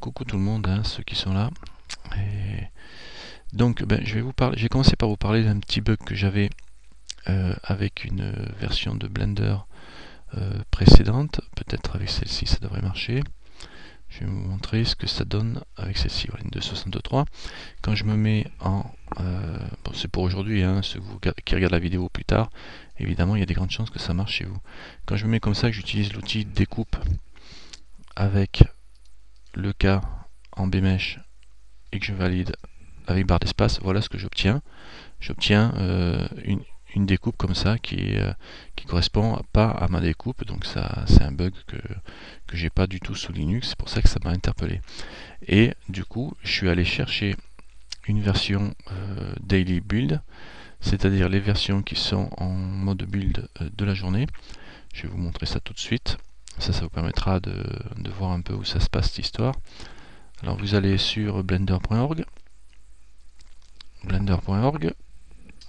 Coucou tout le monde, hein, ceux qui sont là. Et donc, je vais vous parler. J'ai commencé par vous parler d'un petit bug que j'avais avec une version de Blender précédente. Peut-être avec celle-ci, ça devrait marcher. Je vais vous montrer ce que ça donne avec celle-ci, voilà, une 263. Quand je me mets en... bon, c'est pour aujourd'hui, hein, ceux qui regardent la vidéo plus tard, évidemment, il y a des grandes chances que ça marche chez vous. Quand je me mets comme ça, que j'utilise l'outil découpe avec le cas en BMesh et que je valide avec barre d'espace, voilà ce que j'obtiens. J'obtiens une découpe comme ça qui correspond pas à ma découpe, donc ça c'est un bug que j'ai pas du tout sous Linux, c'est pour ça que ça m'a interpellé. Et du coup, je suis allé chercher une version daily build, c'est-à-dire les versions qui sont en mode build de la journée. Je vais vous montrer ça tout de suite. Ça vous permettra de voir un peu où ça se passe cette histoire. Alors vous allez sur blender.org,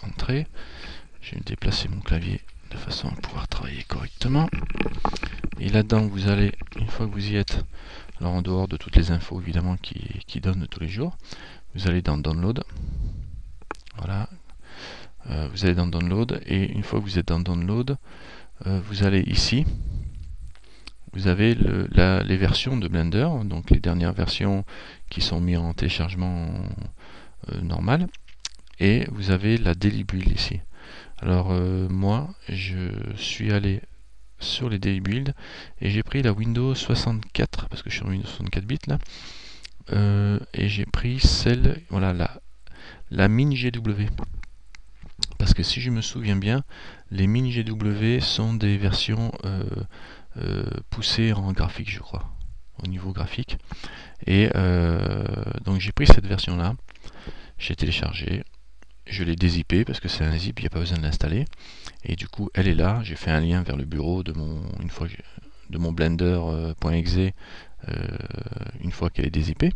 entrée. Je vais déplacer mon clavier de façon à pouvoir travailler correctement. Et là-dedans, vous allez, une fois que vous y êtes, alors en dehors de toutes les infos évidemment qui donnent tous les jours, vous allez dans Download. Voilà. Vous allez dans Download et une fois que vous êtes dans Download, vous allez ici. Vous avez les versions de Blender, donc les dernières versions qui sont mises en téléchargement normal. Et vous avez la Daily Build ici. Alors moi, je suis allé sur les Daily Build et j'ai pris la Windows 64 parce que je suis en Windows 64 bits là. Et j'ai pris celle, voilà, la Mini GW. Parce que si je me souviens bien, les Mini GW sont des versions poussées en graphique, je crois, au niveau graphique. Et donc j'ai pris cette version là, j'ai téléchargé. Je l'ai dézippé parce que c'est un zip, il n'y a pas besoin de l'installer. Et du coup, elle est là. J'ai fait un lien vers le bureau de mon blender.exe une fois qu'elle est dézippée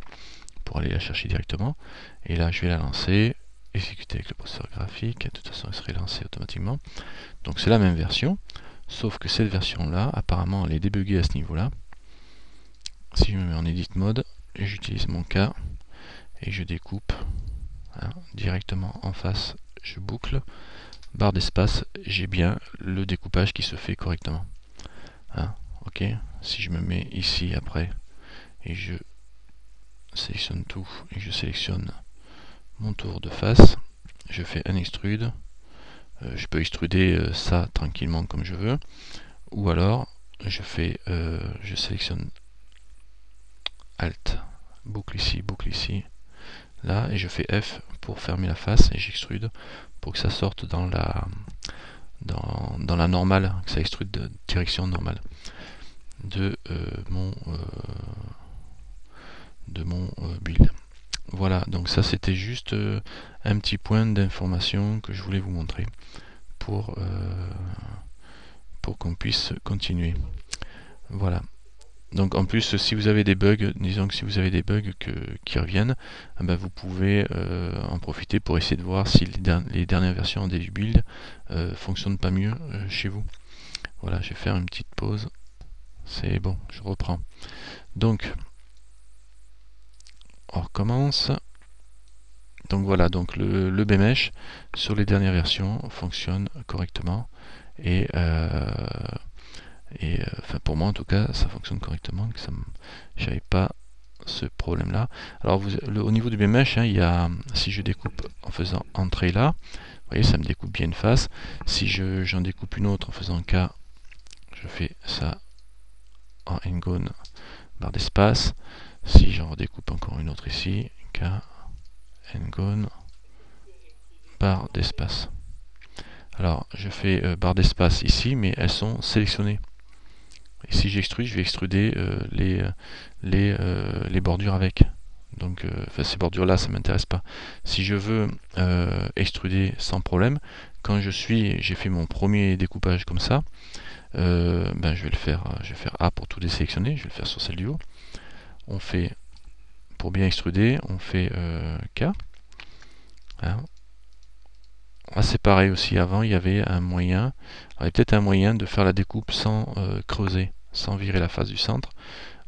pour aller la chercher directement. Et là, je vais la lancer, exécuter avec le processeur graphique. De toute façon, elle serait lancée automatiquement. Donc c'est la même version, sauf que cette version-là, apparemment, elle est débuggée à ce niveau-là. Si je me mets en edit mode, j'utilise mon cas et je découpe. Hein, directement en face, je boucle, barre d'espace, j'ai bien le découpage qui se fait correctement. Hein, ok, si je me mets ici après et je sélectionne tout et je sélectionne mon tour de face, je fais un extrude. Je peux extruder ça tranquillement comme je veux, ou alors je sélectionne Alt, boucle ici, là, et je fais F pour fermer la face et j'extrude pour que ça sorte dans la normale, que ça extrude de direction normale de mon build. Voilà, donc ça c'était juste un petit point d'information que je voulais vous montrer pour qu'on puisse continuer. Voilà. Donc en plus, si vous avez des bugs, disons que si vous avez des bugs qui reviennent, vous pouvez en profiter pour essayer de voir si les dernières versions des builds fonctionnent pas mieux chez vous. Voilà, je vais faire une petite pause. C'est bon, je reprends. Donc, on recommence. Donc voilà, donc le BMesh sur les dernières versions fonctionne correctement et enfin pour moi en tout cas ça fonctionne correctement, j'avais pas ce problème là. Alors au niveau du BMesh, hein, il y a, si je découpe en faisant entrée là, vous voyez ça me découpe bien une face. Si j'en découpe une autre en faisant K, je fais ça en N-gone, barre d'espace. Si j'en redécoupe encore une autre ici, K, N-gone, barre d'espace. Alors je fais barre d'espace ici, mais elles sont sélectionnées. Et si j'extrude, je vais extruder les bordures avec. Donc ces bordures là, ça ne m'intéresse pas. Si je veux extruder sans problème, quand j'ai fait mon premier découpage comme ça, je vais faire A pour tout désélectionner, je vais le faire sur celle du haut. On fait, pour bien extruder, on fait K. Hein. Ah, c'est pareil aussi, avant il y avait un moyen, il y avait peut-être un moyen de faire la découpe sans creuser, sans virer la face du centre.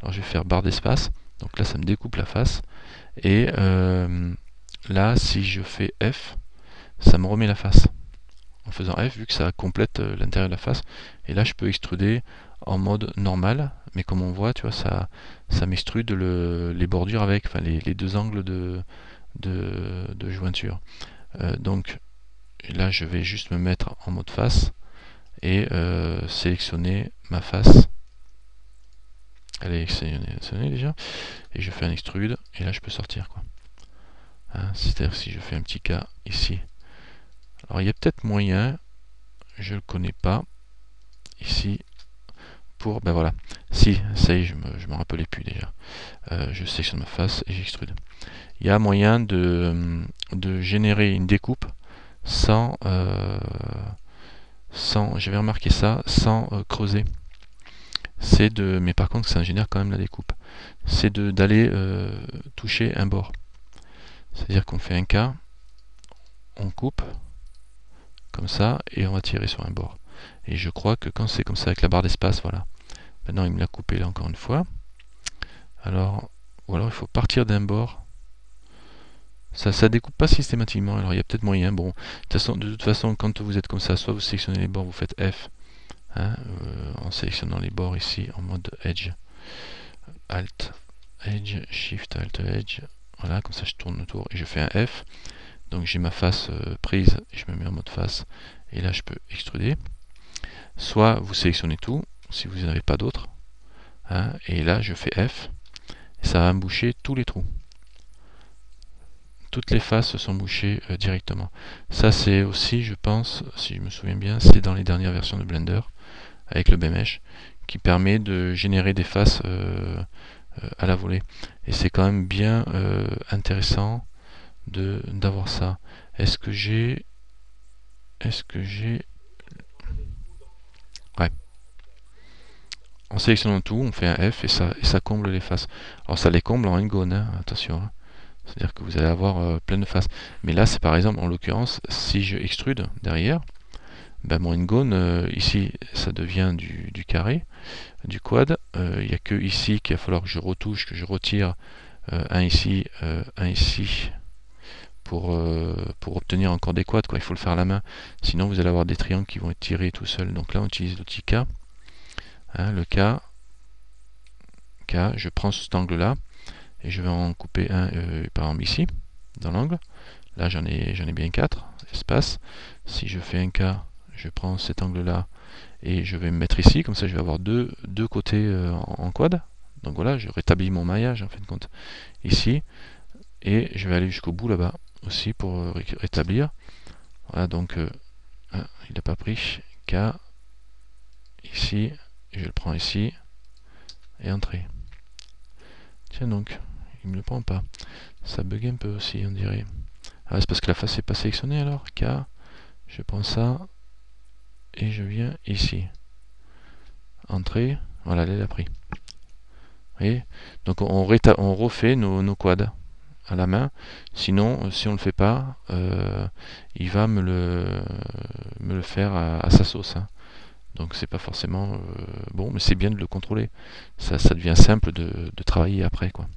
Alors je vais faire barre d'espace, Donc là ça me découpe la face. Et là si je fais F, ça me remet la face. En faisant F, vu que ça complète l'intérieur de la face. Et là je peux extruder en mode normal. Mais comme on voit, tu vois, ça m'extrude les bordures avec, enfin les deux angles de jointure. Donc là je vais juste me mettre en mode face et sélectionner ma face. Elle est sélectionnée déjà. Et je fais un extrude et là je peux sortir quoi. Hein, c'est-à-dire si je fais un petit cas ici. Alors il y a peut-être moyen, je le connais pas, ici, pour, ben voilà, si, ça y est, je me rappelais plus déjà. Je sélectionne ma face et j'extrude. Il y a moyen de générer une découpe sans, j'avais remarqué ça, sans creuser. Mais par contre ça génère quand même la découpe. C'est d'aller toucher un bord. C'est-à-dire qu'on fait un cas, on coupe, comme ça, et on va tirer sur un bord. Et je crois que quand c'est comme ça avec la barre d'espace, voilà. Maintenant il me l'a coupé là encore une fois. Alors, ou alors il faut partir d'un bord. Ça découpe pas systématiquement, alors il y a peut-être moyen. Bon, de toute façon, quand vous êtes comme ça, soit vous sélectionnez les bords, vous faites F, hein, en sélectionnant les bords ici en mode Edge. Alt, Edge, Shift, Alt, Edge. Voilà, comme ça je tourne autour et je fais un F. Donc j'ai ma face prise et je me mets en mode face. Et là je peux extruder. Soit vous sélectionnez tout, si vous n'en avez pas d'autres. Hein, et là je fais F. Et ça va me boucher tous les trous. Toutes les faces sont bouchées directement. Ça c'est aussi, je pense, si je me souviens bien, c'est dans les dernières versions de Blender, avec le BMesh, qui permet de générer des faces à la volée. Et c'est quand même bien intéressant d'avoir ça. Est-ce que j'ai... Ouais. En sélectionnant tout, on fait un F et ça comble les faces. Alors ça les comble en une gone, hein, attention. Hein. C'est-à-dire que vous allez avoir plein de faces. Mais là, c'est par exemple, en l'occurrence, si je extrude derrière, ben mon hexagone, ici, ça devient du carré, du quad. Il n'y a que ici qu'il va falloir que je retouche, que je retire un ici, pour obtenir encore des quads. Quoi. Il faut le faire à la main. Sinon, vous allez avoir des triangles qui vont être tirés tout seuls. Donc là, on utilise l'outil K. Hein, le K, je prends cet angle-là et je vais en couper un, par exemple ici, dans l'angle. Là, j'en ai bien 4 espaces. Si je fais un K, je prends cet angle-là et je vais me mettre ici. Comme ça, je vais avoir deux côtés en quad. Donc voilà, je rétablis mon maillage en fin de compte ici. Et je vais aller jusqu'au bout là-bas aussi pour rétablir. Voilà, donc il n'a pas pris. K, ici, je le prends ici et entrée. Tiens donc, il me le prend pas. Ça bug un peu aussi, on dirait. Ah, c'est parce que la face n'est pas sélectionnée alors. K, je prends ça et je viens ici. Entrée, voilà, elle l'a pris. Vous voyez, donc on refait nos quads à la main. Sinon, si on ne le fait pas, il va me le faire à sa sauce. Hein. Donc c'est pas forcément bon, mais c'est bien de le contrôler. Ça devient simple de travailler après, quoi.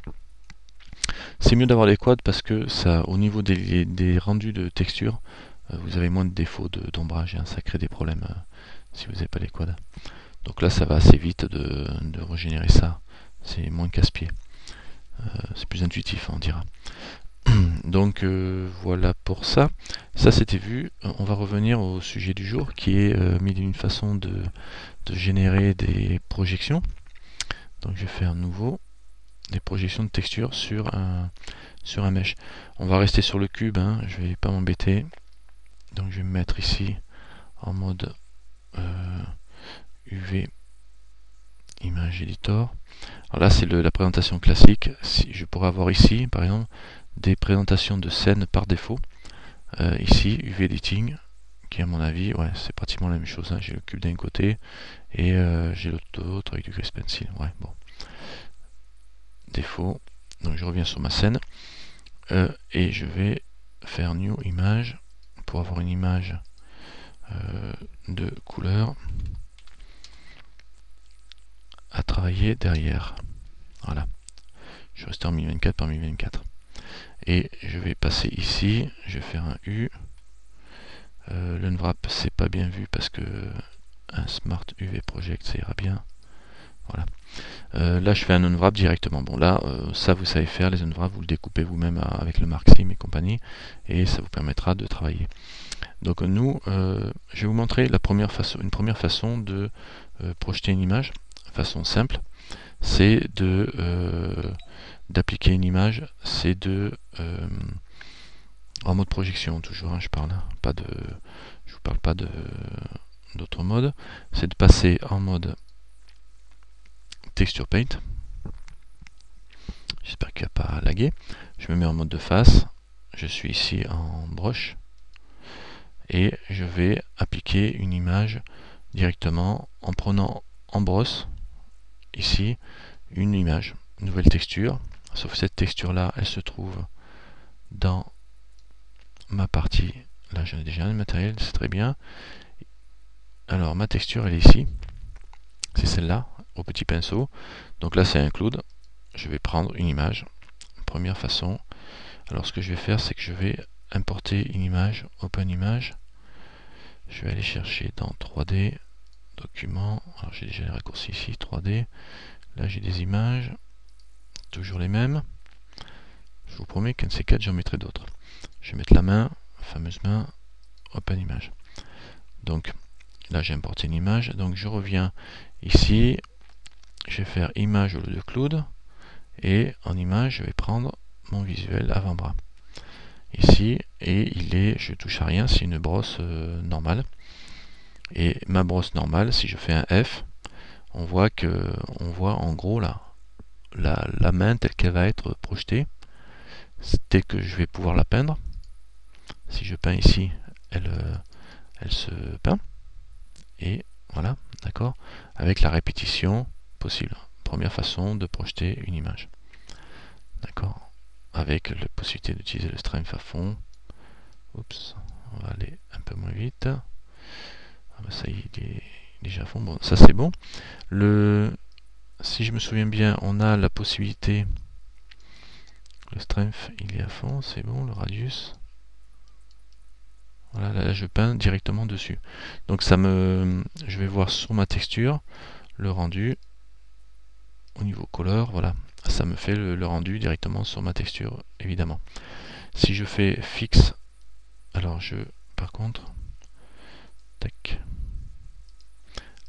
C'est mieux d'avoir des quads parce que ça, au niveau des rendus de texture, vous avez moins de défauts d'ombrage. Hein, ça crée des problèmes si vous n'avez pas les quads. Donc là, ça va assez vite de régénérer ça. C'est moins casse-pied. C'est plus intuitif, on dira. Donc voilà pour ça. Ça c'était vu. On va revenir au sujet du jour qui est mille et une façons de générer des projections. Donc je vais faire nouveau des projections de texture sur un mesh. On va rester sur le cube, hein, je vais pas m'embêter. Donc je vais me mettre ici en mode UV Image Editor. Alors là c'est la présentation classique. Si je pourrais avoir ici par exemple des présentations de scènes par défaut. Ici UV Editing qui à mon avis ouais, c'est pratiquement la même chose. Hein. J'ai le cube d'un côté et j'ai l'autre avec du Grease Pencil. Ouais, bon. Défaut. Donc je reviens sur ma scène et je vais faire New Image pour avoir une image de couleur à travailler derrière. Voilà. Je vais rester en 1024 par 1024. Et je vais passer ici, je vais faire un U. L'unwrap, c'est pas bien vu parce que un Smart UV Project, ça ira bien. Voilà. Là, je fais un unwrap directement. Bon, là, ça, vous savez faire, les unwraps, vous le découpez vous-même avec le Marksim et compagnie, et ça vous permettra de travailler. Donc, nous, je vais vous montrer une première façon de projeter une image, façon simple, c'est d'appliquer une image, c'est en mode projection, toujours, hein, je parle, hein, je vous parle pas d'autre mode, c'est de passer en mode Texture Paint. J'espère qu'il n'y a pas lagué. Je me mets en mode de face. Je suis ici en brush. Et je vais appliquer une image directement en prenant en brosse, ici, une image, une nouvelle texture. Sauf que cette texture-là, elle se trouve dans ma partie. Là, j'en ai déjà un matériel, c'est très bien. Alors, ma texture, elle est ici. C'est celle-là, au petit pinceau. Donc là, c'est include. Je vais prendre une image. Première façon. Alors ce que je vais faire, c'est que je vais importer une image, Open Image. Je vais aller chercher dans 3D, Document. Alors j'ai déjà les raccourcis ici, 3D. Là j'ai des images, toujours les mêmes. Je vous promets qu'un de ces quatre, j'en mettrai d'autres. Je vais mettre la main, fameuse main, Open Image. Donc là j'ai importé une image. Donc je reviens ici. Je vais faire image au lieu de cloud. Et en image, je vais prendre mon visuel avant-bras. Ici, et je touche à rien, c'est une brosse normale. Et ma brosse normale, si je fais un F, on voit en gros la main telle qu'elle va être projetée, telle que je vais pouvoir la peindre. Si je peins ici, elle se peint. Et voilà, d'accord, avec la répétition possible. Première façon de projeter une image. D'accord, avec la possibilité d'utiliser le strength à fond. Oups, on va aller un peu moins vite. Ah bah ça y est, il est déjà à fond. Bon, ça c'est bon. Si je me souviens bien, on a la possibilité. Le strength, il est à fond, c'est bon. Le radius. Voilà, là je peins directement dessus. Donc je vais voir sur ma texture le rendu au niveau couleur. Voilà, ça me fait le rendu directement sur ma texture, évidemment. Si je fais fixe, alors par contre, tac.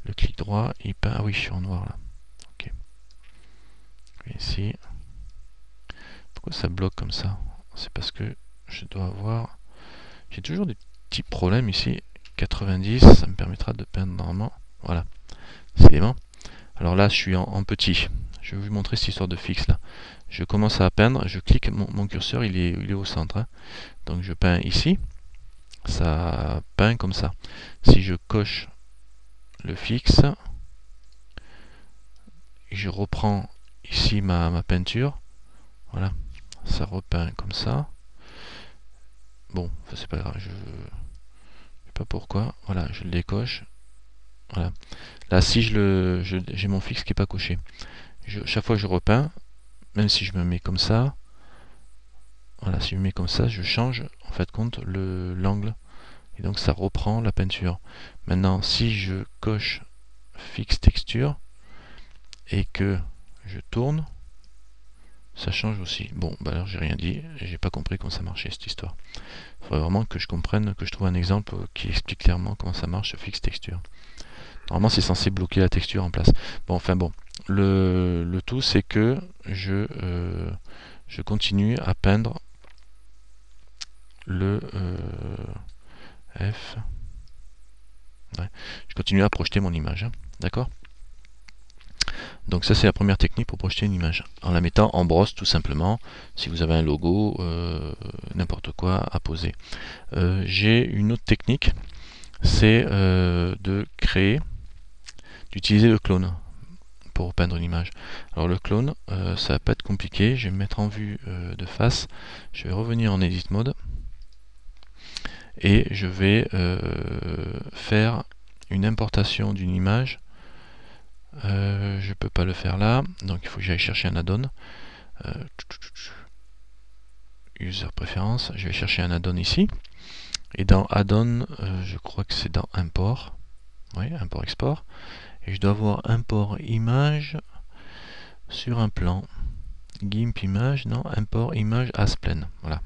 Le clic droit, il peint. Ah oui, je suis en noir là. Ok. Et ici. Pourquoi ça bloque comme ça? C'est parce que je dois avoir. J'ai toujours des petits problèmes ici. 90, ça me permettra de peindre normalement. Voilà. C'est bon. Alors là, je suis en petit. Je vais vous montrer cette histoire de fixe là. Je commence à peindre, je clique, mon curseur il est au centre. Hein. Donc je peins ici. Ça peint comme ça. Si je coche le fixe, je reprends ici ma peinture, voilà, ça repeint comme ça. Bon, c'est pas grave, je sais pas pourquoi. Voilà, je le décoche. Voilà. Là, si j'ai mon fixe qui est pas coché. Chaque fois que je repeins, même si je me mets comme ça, voilà, si je me mets comme ça, je change en fait compte l'angle. Et donc ça reprend la peinture. Maintenant, si je coche fixe texture et que je tourne, ça change aussi. Bon, bah alors j'ai rien dit, j'ai pas compris comment ça marchait cette histoire. Il faudrait vraiment que je comprenne, que je trouve un exemple qui explique clairement comment ça marche ce fixe texture. Normalement c'est censé bloquer la texture en place. Bon, enfin bon, le tout c'est que je continue à peindre le F. Ouais. Je continue à projeter mon image, hein. D'accord? Donc ça c'est la première technique pour projeter une image, en la mettant en brosse tout simplement, si vous avez un logo, n'importe quoi à poser. J'ai une autre technique, c'est d'utiliser le clone pour peindre une image. Alors le clone, ça va pas être compliqué, je vais me mettre en vue de face, je vais revenir en edit mode, et je vais faire une importation d'une image. Je peux pas le faire là, donc il faut que j'aille chercher un add-on. User préférence, je vais chercher un add-on ici. Et dans add-on, je crois que c'est dans import. Oui, import-export. Et je dois avoir import image sur un plan. GIMP image, non, import image as plane. Voilà.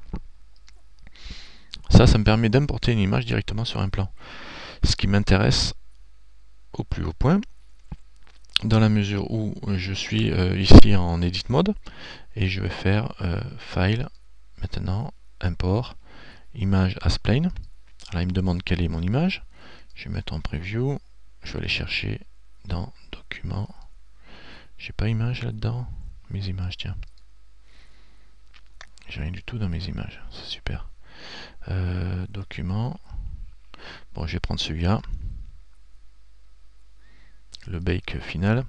Ça me permet d'importer une image directement sur un plan. Ce qui m'intéresse au plus haut point, dans la mesure où je suis ici en edit mode, et je vais faire file, maintenant, import, image as plane. Alors il me demande quelle est mon image. Je vais mettre en preview, je vais aller chercher dans document. J'ai pas image là-dedans. Mes images, tiens. J'ai rien du tout dans mes images, c'est super. Document. Bon, je vais prendre celui-là. Le bake final.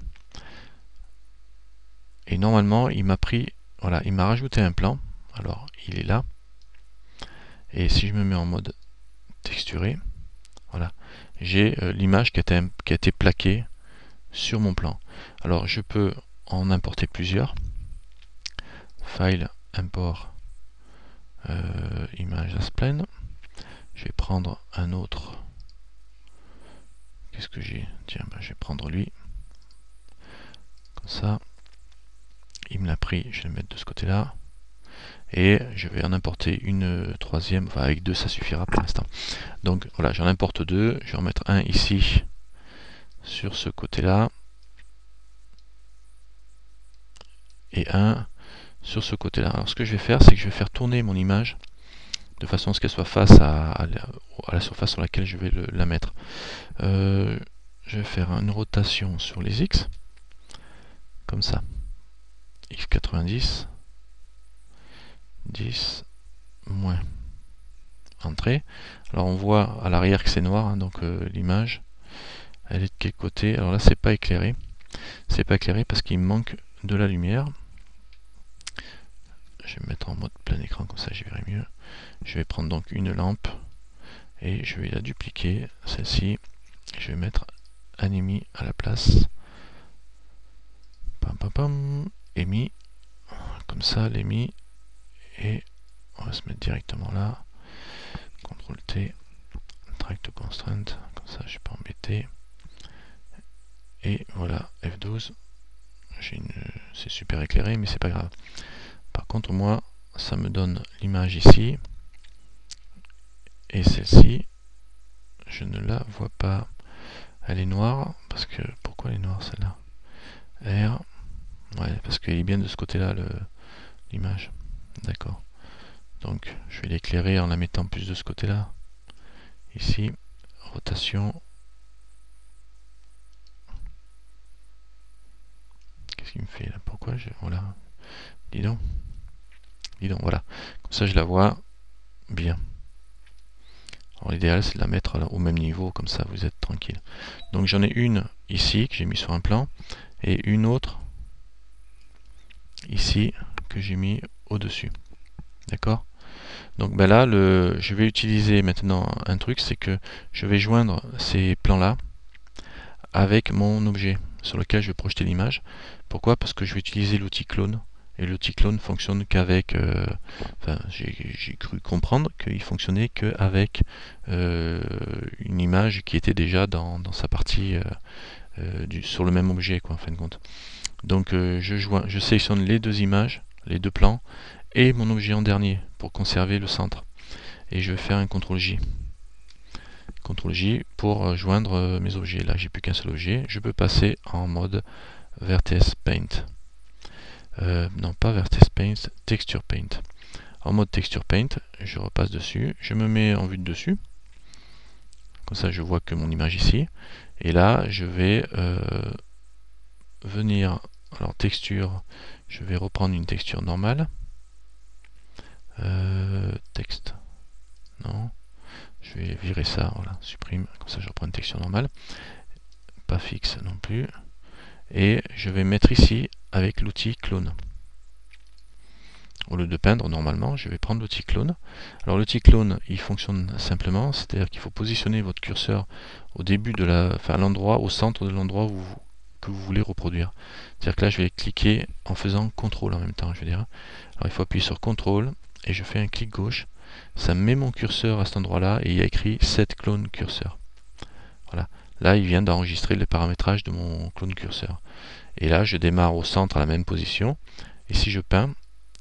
Et normalement, il m'a pris, voilà, il m'a rajouté un plan. Alors, il est là. Et si je me mets en mode texturé, voilà, j'ai l'image qui a été plaquée sur mon plan. Alors, je peux en importer plusieurs. File, import, image as plane. Je vais prendre un autre. Qu'est-ce que j'ai? Tiens, je vais prendre lui. Comme ça. Il me l'a pris, je vais le mettre de ce côté-là. Et je vais en importer une troisième. Enfin, avec deux, ça suffira pour l'instant. Donc voilà, j'en importe deux. Je vais en mettre un ici, sur ce côté-là. Et un sur ce côté-là. Alors ce que je vais faire, c'est que je vais faire tourner mon image de façon à ce qu'elle soit face à la surface sur laquelle je vais la mettre. Je vais faire une rotation sur les X, comme ça. X90, 10, moins. Entrée. Alors on voit à l'arrière que c'est noir, hein, donc l'image, elle est de quel côté? Alors là, c'est pas éclairé. C'est pas éclairé parce qu'il manque de la lumière. Je vais me mettre en mode plein écran, comme ça j'y verrai mieux. Je vais prendre donc une lampe et je vais la dupliquer, celle-ci. Je vais mettre Animi à la place. Pam pam pam. Emi. Comme ça, l'Emi. Et on va se mettre directement là. CTRL T. Drag to constraint. Comme ça, je ne suis pas embêté. Et voilà, F12. C'est super éclairé, mais c'est pas grave. Par contre, moi, ça me donne l'image ici. Et celle-ci, je ne la vois pas. Elle est noire, parce que... Pourquoi elle est noire, celle-là? R. Ouais, parce qu'elle est bien de ce côté-là, l'image. D'accord. Donc, je vais l'éclairer en la mettant plus de ce côté-là. Ici, rotation. Qu'est-ce qu'il me fait là? Pourquoi je... Voilà. Dis donc. Dis donc, voilà. Comme ça, je la vois bien. Alors, l'idéal, c'est de la mettre au même niveau, comme ça, vous êtes tranquille. Donc, j'en ai une ici, que j'ai mis sur un plan, et une autre ici, que j'ai mis au-dessus. D'accord? Donc ben là, je vais utiliser maintenant un truc, c'est que je vais joindre ces plans-là avec mon objet sur lequel je vais projeter l'image. Pourquoi? Parce que je vais utiliser l'outil clone. Et l'outil clone fonctionne qu'avec... enfin, j'ai cru comprendre qu'il fonctionnait qu'avec une image qui était déjà dans sa partie sur le même objet, quoi, en fin de compte. Donc je sélectionne les deux images, les deux plans, et mon objet en dernier pour conserver le centre. Et je vais faire un CTRL J. CTRL J pour joindre mes objets. Là, j'ai plus qu'un seul objet. Je peux passer en mode Vertex Paint. Non, pas Vertex Paint, Texture Paint. En mode Texture Paint, je repasse dessus. Je me mets en vue de dessus. Comme ça, je vois que mon image ici. Et là, je vais venir... Alors, texture, je vais reprendre une texture normale. Texte. Non. Je vais virer ça, voilà, supprime, comme ça je reprends une texture normale. Pas fixe non plus. Et je vais mettre ici avec l'outil clone. Au lieu de peindre normalement, je vais prendre l'outil clone. Alors l'outil clone, il fonctionne simplement, c'est-à-dire qu'il faut positionner votre curseur au début de la, enfin à l'endroit, au centre de l'endroit où que vous voulez reproduire. C'est-à-dire que là, je vais cliquer en faisant CTRL en même temps, je veux dire. Alors il faut appuyer sur CTRL et je fais un clic gauche. Ça met mon curseur à cet endroit-là et il y a écrit Set Clone Cursor. Voilà. Là, il vient d'enregistrer le paramétrage de mon clone curseur. Et là, je démarre au centre à la même position. Et si je peins,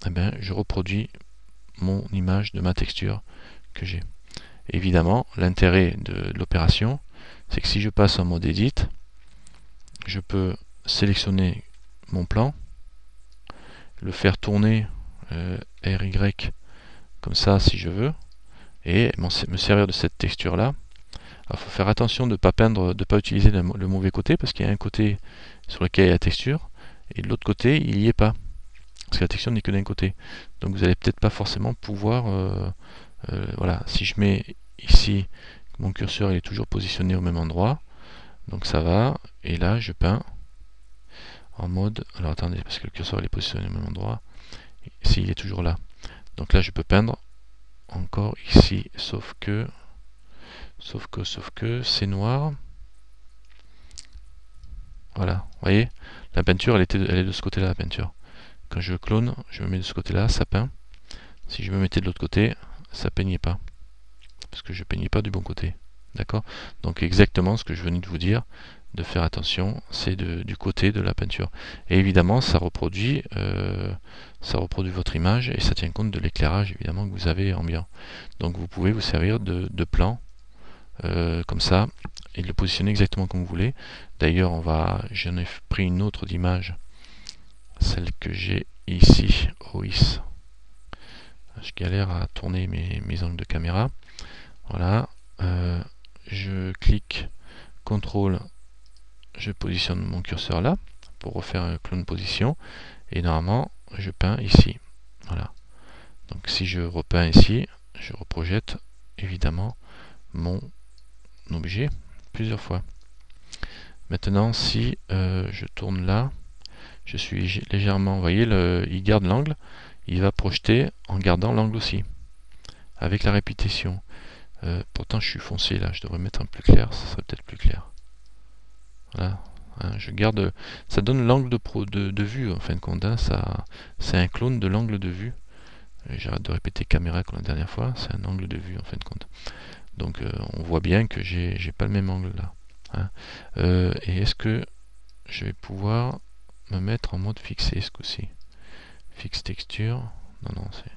eh ben, je reproduis mon image de ma texture que j'ai. Évidemment, l'intérêt de l'opération, c'est que si je passe en mode Edit, je peux sélectionner mon plan, le faire tourner RY comme ça si je veux, et me servir de cette texture là. Il faut faire attention de ne pas peindre, de pas utiliser le mauvais côté, parce qu'il y a un côté sur lequel il y a la texture, et de l'autre côté il n'y est pas, parce que la texture n'est que d'un côté. Donc vous n'allez peut-être pas forcément pouvoir, voilà, si je mets ici, mon curseur il est toujours positionné au même endroit, donc ça va, et là je peins en mode, alors attendez, parce que le curseur il est positionné au même endroit, ici il est toujours là, donc là je peux peindre encore ici, sauf que c'est noir. Voilà, vous voyez, la peinture elle est de ce côté là, la peinture. Quand je clone, je me mets de ce côté là, ça peint. Si je me mettais de l'autre côté, ça peignait pas, parce que je peignais pas du bon côté. D'accord? Donc exactement ce que je venais de vous dire, de faire attention, c'est du côté de la peinture. Et évidemment, ça reproduit votre image et ça tient compte de l'éclairage évidemment que vous avez ambiant. Donc vous pouvez vous servir de plans comme ça et de le positionner exactement comme vous voulez. D'ailleurs, j'en ai pris une autre d'image, celle que j'ai ici, OIS. Je galère à tourner mes angles de caméra. Voilà, je clique CTRL, je positionne mon curseur là pour refaire un clone position et normalement je peins ici. Voilà. Donc si je repeins ici, je reprojette évidemment mon objet plusieurs fois. Maintenant si je tourne là, je suis légèrement, vous voyez, il garde l'angle, il va projeter en gardant l'angle aussi, avec la répétition. Pourtant je suis foncé là, je devrais mettre un plus clair, ça serait peut-être plus clair. Voilà, hein, je garde, ça donne l'angle de vue en fin de compte, hein, c'est un clone de l'angle de vue. J'arrête de répéter caméra comme la dernière fois, c'est un angle de vue en fin de compte. Donc on voit bien que j'ai pas le même angle là. Hein. Et est-ce que je vais pouvoir me mettre en mode fixé ce coup-ci? Fixe texture, non c'est...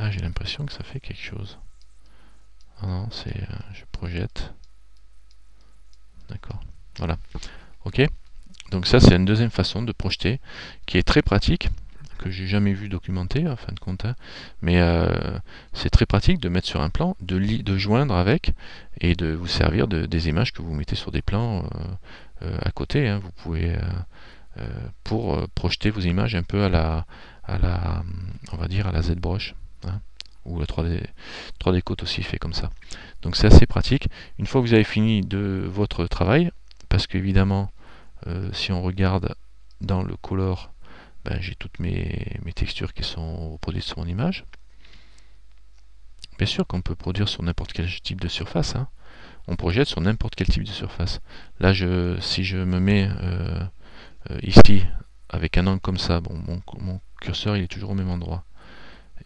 Ah, j'ai l'impression que ça fait quelque chose. Ah non, c'est... je projette. D'accord. Voilà. Ok. Donc ça, c'est une deuxième façon de projeter qui est très pratique, que j'ai jamais vu documenté en fin de compte. Hein. Mais c'est très pratique de mettre sur un plan, de joindre avec et de vous servir des images que vous mettez sur des plans à côté. Hein. Vous pouvez pour projeter vos images un peu à la on va dire à la ZBrush. Hein. Ou la 3D Coat aussi fait comme ça. Donc c'est assez pratique. Une fois que vous avez fini de votre travail, parce qu'évidemment, si on regarde dans le color, ben, j'ai toutes mes textures qui sont reproduites sur mon image. Bien sûr qu'on peut produire sur n'importe quel type de surface. Hein. On projette sur n'importe quel type de surface. Là, si je me mets ici, avec un angle comme ça, bon, mon curseur il est toujours au même endroit,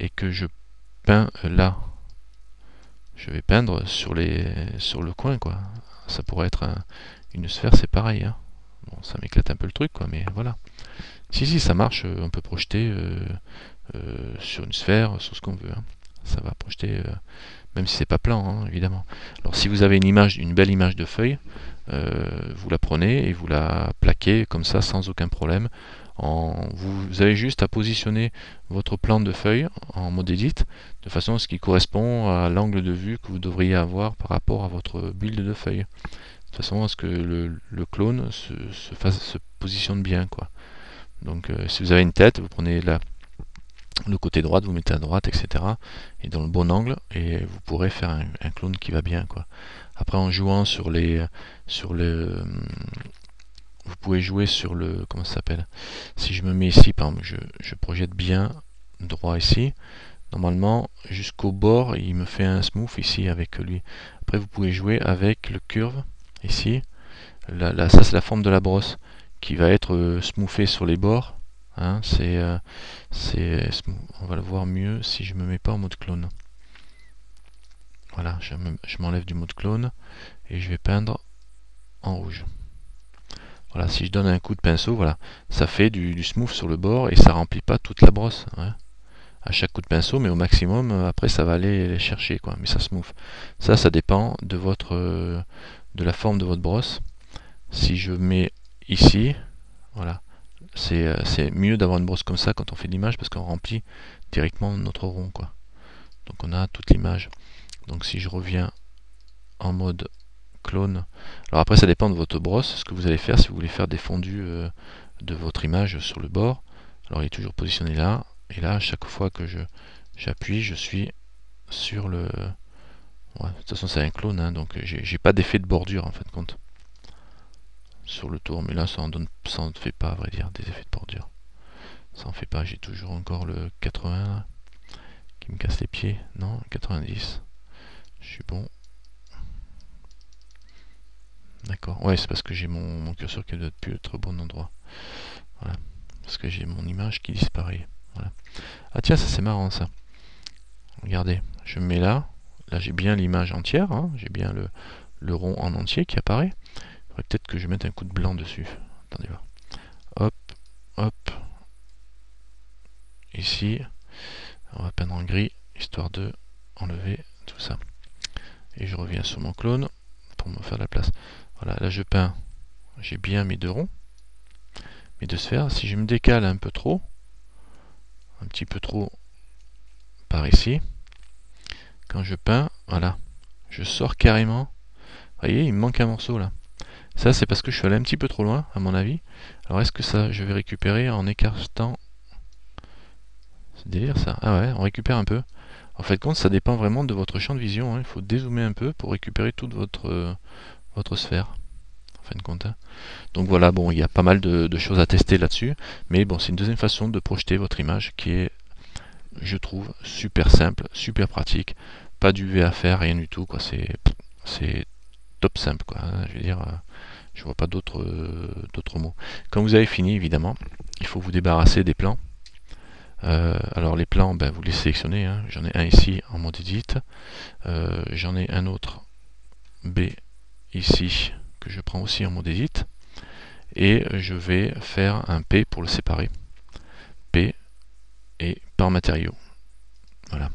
et que je peins là, je vais peindre sur le coin, quoi. Ça pourrait être une sphère, c'est pareil. Hein. Bon, ça m'éclate un peu le truc, quoi, mais voilà. Si, ça marche, on peut projeter sur une sphère, sur ce qu'on veut. Hein. Ça va projeter, même si c'est pas plan, hein, évidemment. Alors si vous avez une belle image de feuille, vous la prenez et vous la plaquez comme ça sans aucun problème. Vous avez juste à positionner votre plan de feuille en mode edit de façon à ce qu'il correspond à l'angle de vue que vous devriez avoir par rapport à votre build de feuille. De façon à ce que le clone se positionne bien, quoi. Donc si vous avez une tête, vous prenez le côté droit, vous mettez à droite, etc. et dans le bon angle, et vous pourrez faire un clone qui va bien, quoi. Après, en jouant vous pouvez jouer sur le, comment ça s'appelle, si je me mets ici, par exemple, je projette bien droit ici, normalement jusqu'au bord il me fait un smooth ici avec lui. Après vous pouvez jouer avec le curve ici, ça c'est la forme de la brosse qui va être smoothée sur les bords. Hein, on va le voir mieux si je me mets pas en mode clone. Voilà, je m'enlève du mode clone et je vais peindre en rouge. Voilà, si je donne un coup de pinceau, voilà, ça fait du smooth sur le bord et ça remplit pas toute la brosse. Hein, à chaque coup de pinceau, mais au maximum, après ça va aller les chercher, quoi. Mais ça smooth. Ça dépend de de la forme de votre brosse. Si je mets ici, voilà, c'est mieux d'avoir une brosse comme ça quand on fait l'image parce qu'on remplit directement notre rond, quoi. Donc on a toute l'image. Donc si je reviens en mode clone, alors après ça dépend de votre brosse, ce que vous allez faire, si vous voulez faire des fondus de votre image sur le bord. Alors il est toujours positionné là, et là à chaque fois que j'appuie, je suis sur le... Ouais, de toute façon c'est un clone, hein, donc j'ai pas d'effet de bordure en fin de compte sur le tour, mais là ça en fait pas, à vrai dire, des effets de bordure. Ça en fait pas, j'ai toujours encore le 80 là, qui me casse les pieds. Non, 90. Je suis bon. D'accord. Ouais, c'est parce que j'ai mon curseur qui ne doit plus être au bon endroit. Voilà. Parce que j'ai mon image qui disparaît. Voilà. Ah tiens, ça c'est marrant ça. Regardez, je me mets là. Là j'ai bien l'image entière. Hein. J'ai bien le rond en entier qui apparaît. Il faudrait peut-être que je mette un coup de blanc dessus. Attendez voir. Hop, hop. Ici, on va peindre en gris, histoire de enlever tout ça. Et je reviens sur mon clone pour me faire de la place. Voilà, là je peins, j'ai bien mes deux ronds, mes deux sphères. Si je me décale un peu trop, un petit peu trop par ici, quand je peins, voilà, je sors carrément. Vous voyez, il me manque un morceau là. Ça c'est parce que je suis allé un petit peu trop loin, à mon avis. Alors est-ce que ça, je vais récupérer en écartant... C'est délire ça. Ah ouais, on récupère un peu. En fait, compte, ça dépend vraiment de votre champ de vision. Hein. Il faut dézoomer un peu pour récupérer toute votre sphère. En fin de compte. Hein. Donc voilà, bon, il y a pas mal de choses à tester là-dessus. Mais bon, c'est une deuxième façon de projeter votre image qui est, je trouve, super simple, super pratique. Pas d'UV à faire, rien du tout. C'est top simple. Quoi. Hein. Je veux dire, je vois pas d'autres mots. Quand vous avez fini, évidemment, il faut vous débarrasser des plans. Alors les plans, ben, vous les sélectionnez. Hein. J'en ai un ici en mode edit. J'en ai un autre B ici que je prends aussi en mode edit. Et je vais faire un P pour le séparer. P et par matériau. Voilà.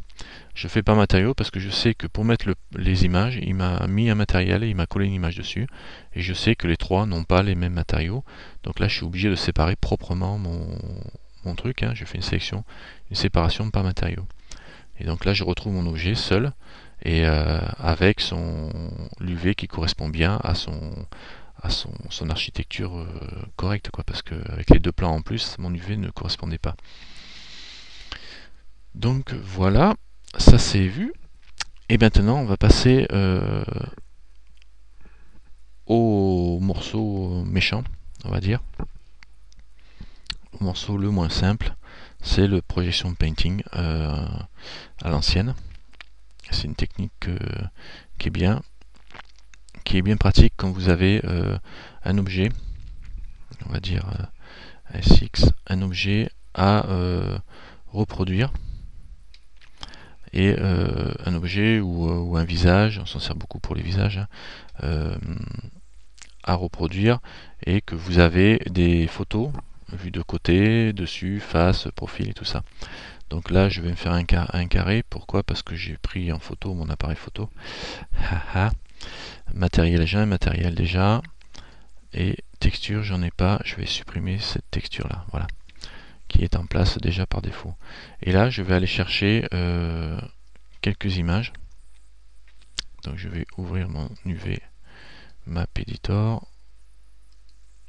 Je fais par matériau parce que je sais que pour mettre les images, il m'a mis un matériel et il m'a collé une image dessus. Et je sais que les trois n'ont pas les mêmes matériaux. Donc là, je suis obligé de séparer proprement mon truc. Hein. Je fais une séparation par matériau. Et donc là, je retrouve mon objet seul et avec l'UV qui correspond bien à son architecture correcte, quoi, parce qu'avec les deux plans en plus, mon UV ne correspondait pas. Donc voilà, ça c'est vu. Et maintenant, on va passer au morceau méchant, on va dire. Au morceau le moins simple, c'est le projection painting à l'ancienne. C'est une technique qui est bien pratique quand vous avez un objet, on va dire SX, un objet à reproduire et un objet ou un visage, on s'en sert beaucoup pour les visages, hein, à reproduire et que vous avez des photos vues de côté, dessus, face, profil et tout ça. Donc là je vais me faire un carré, pourquoi? Parce que j'ai pris en photo mon appareil photo. Matériel, j'ai un matériel déjà. Et texture, j'en ai pas, je vais supprimer cette texture là, voilà, qui est en place déjà par défaut. Et là, je vais aller chercher quelques images. Donc je vais ouvrir mon UV Map Editor,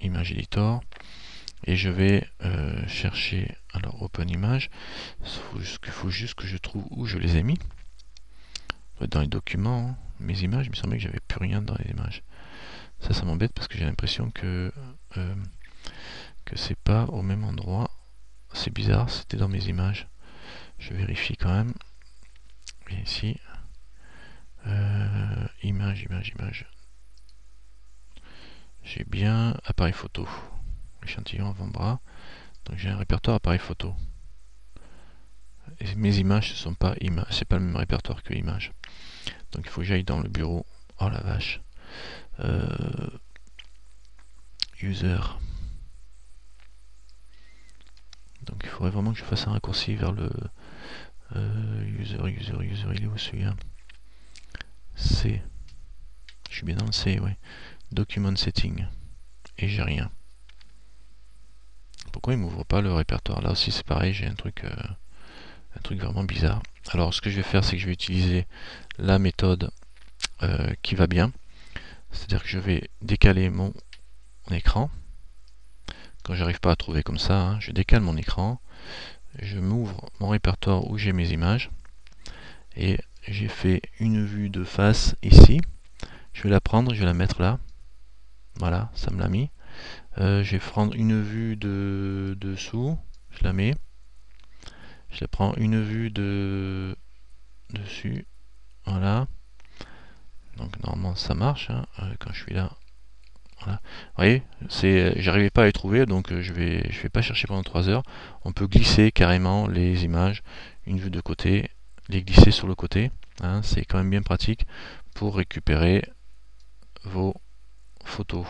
Image Editor, et je vais chercher, alors Open Image, il faut juste que je trouve où je les ai mis. Dans les documents, hein, mes images, il me semblait que j'avais plus rien dans les images. Ça m'embête parce que j'ai l'impression que c'est pas au même endroit. C'est bizarre, c'était dans mes images. Je vérifie quand même. Et ici, image. j'ai bien appareil photo, échantillon avant-bras, donc j'ai un répertoire appareil photo. Et mes images, ce sont pas images, c'est pas le même répertoire que images. Donc il faut que j'aille dans le bureau. Oh la vache. User. Donc il faudrait vraiment que je fasse un raccourci vers le user, il est où celui-là? C. Je suis bien dans le C, ouais. Document setting. Et j'ai rien. Pourquoi il m'ouvre pas le répertoire? Là aussi c'est pareil, j'ai un truc vraiment bizarre. Alors ce que je vais faire, c'est que je vais utiliser la méthode qui va bien. C'est-à-dire que je vais décaler mon écran. Quand j'arrive pas à trouver comme ça, hein, je décale mon écran. Je m'ouvre mon répertoire où j'ai mes images. Et j'ai fait une vue de face ici. Je vais la prendre, je vais la mettre là. Voilà, ça me l'a mis. Je vais prendre une vue de dessous. Je la mets. Je la prends une vue de dessus. Voilà. Donc normalement ça marche. Hein, quand je suis là. Voilà. Vous voyez, j'arrivais pas à les trouver, donc je vais pas chercher pendant 3 heures. On peut glisser carrément les images, une vue de côté, les glisser sur le côté. Hein, c'est quand même bien pratique pour récupérer vos photos.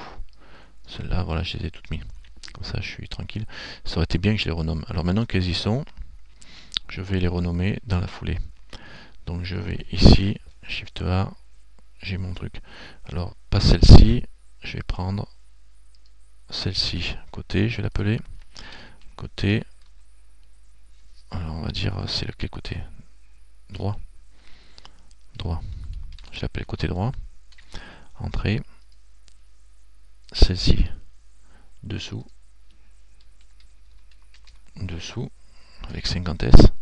Celles-là, voilà, je les ai toutes mises. Comme ça, je suis tranquille. Ça aurait été bien que je les renomme. Alors maintenant qu'elles y sont, je vais les renommer dans la foulée. Donc je vais ici, Shift A, j'ai mon truc. Alors, pas celle-ci, je vais prendre celle-ci. Côté, je vais l'appeler côté. Alors on va dire, c'est lequel côté? Droit. Droit. Je l'appelle côté droit. Entrée. Celle-ci. Dessous. Dessous. Avec 50S.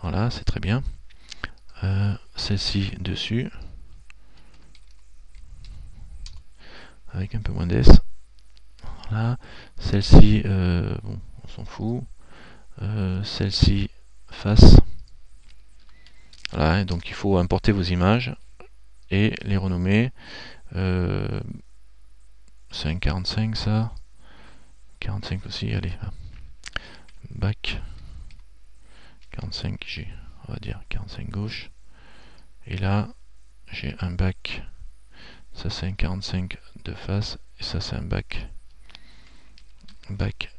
Voilà, c'est très bien. Celle-ci dessus. Avec un peu moins d'S. Voilà. Celle-ci, bon, on s'en fout. Celle-ci face. Voilà, donc il faut importer vos images et les renommer. C'est un 45 ça. 45 aussi, allez. Back 45G, on va dire 45 gauche. Et là, j'ai un back. Ça c'est un 45 de face. Et ça c'est un back. Back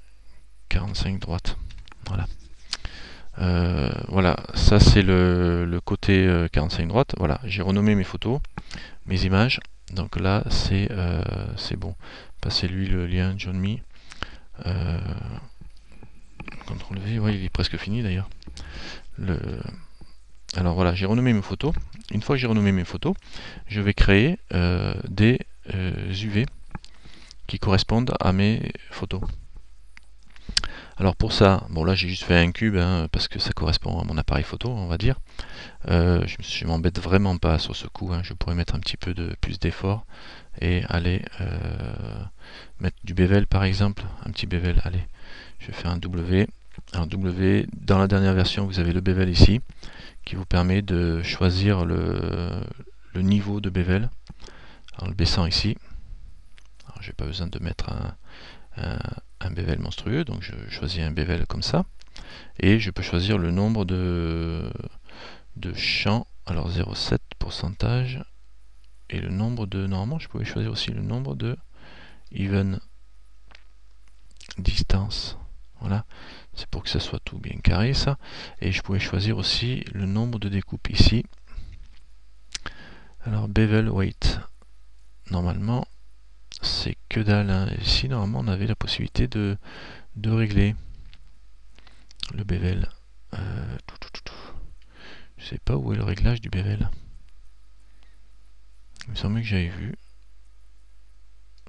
45 droite. Voilà. Voilà, ça c'est le côté 45 droite. Voilà, j'ai renommé mes photos, mes images. Donc là, c'est bon. Passez-lui le lien John Me. CTRL V, ouais, il est presque fini d'ailleurs. Alors voilà, j'ai renommé mes photos. Une fois que j'ai renommé mes photos, je vais créer des UV qui correspondent à mes photos. Alors pour ça, bon là j'ai juste fait un cube hein, parce que ça correspond à mon appareil photo, on va dire. Je m'embête vraiment pas sur ce coup, hein. Je pourrais mettre un petit peu de plus d'effort et aller mettre du bevel par exemple, un petit bevel, allez, je vais faire un W. Alors W, dans la dernière version vous avez le bevel ici, qui vous permet de choisir le niveau de bevel. En le baissant ici, alors j'ai pas besoin de mettre un bevel monstrueux, donc je choisis un bevel comme ça, et je peux choisir le nombre de champs, alors 0,7 pourcentage, et le nombre de, normalement je pouvais choisir aussi le nombre de even distance, voilà, c'est pour que ça soit tout bien carré ça, et je pouvais choisir aussi le nombre de découpes ici. Alors bevel weight, normalement c'est que dalle, hein. Ici normalement on avait la possibilité de régler le bevel. Je sais pas où est le réglage du bevel. Il me semblait que j'avais vu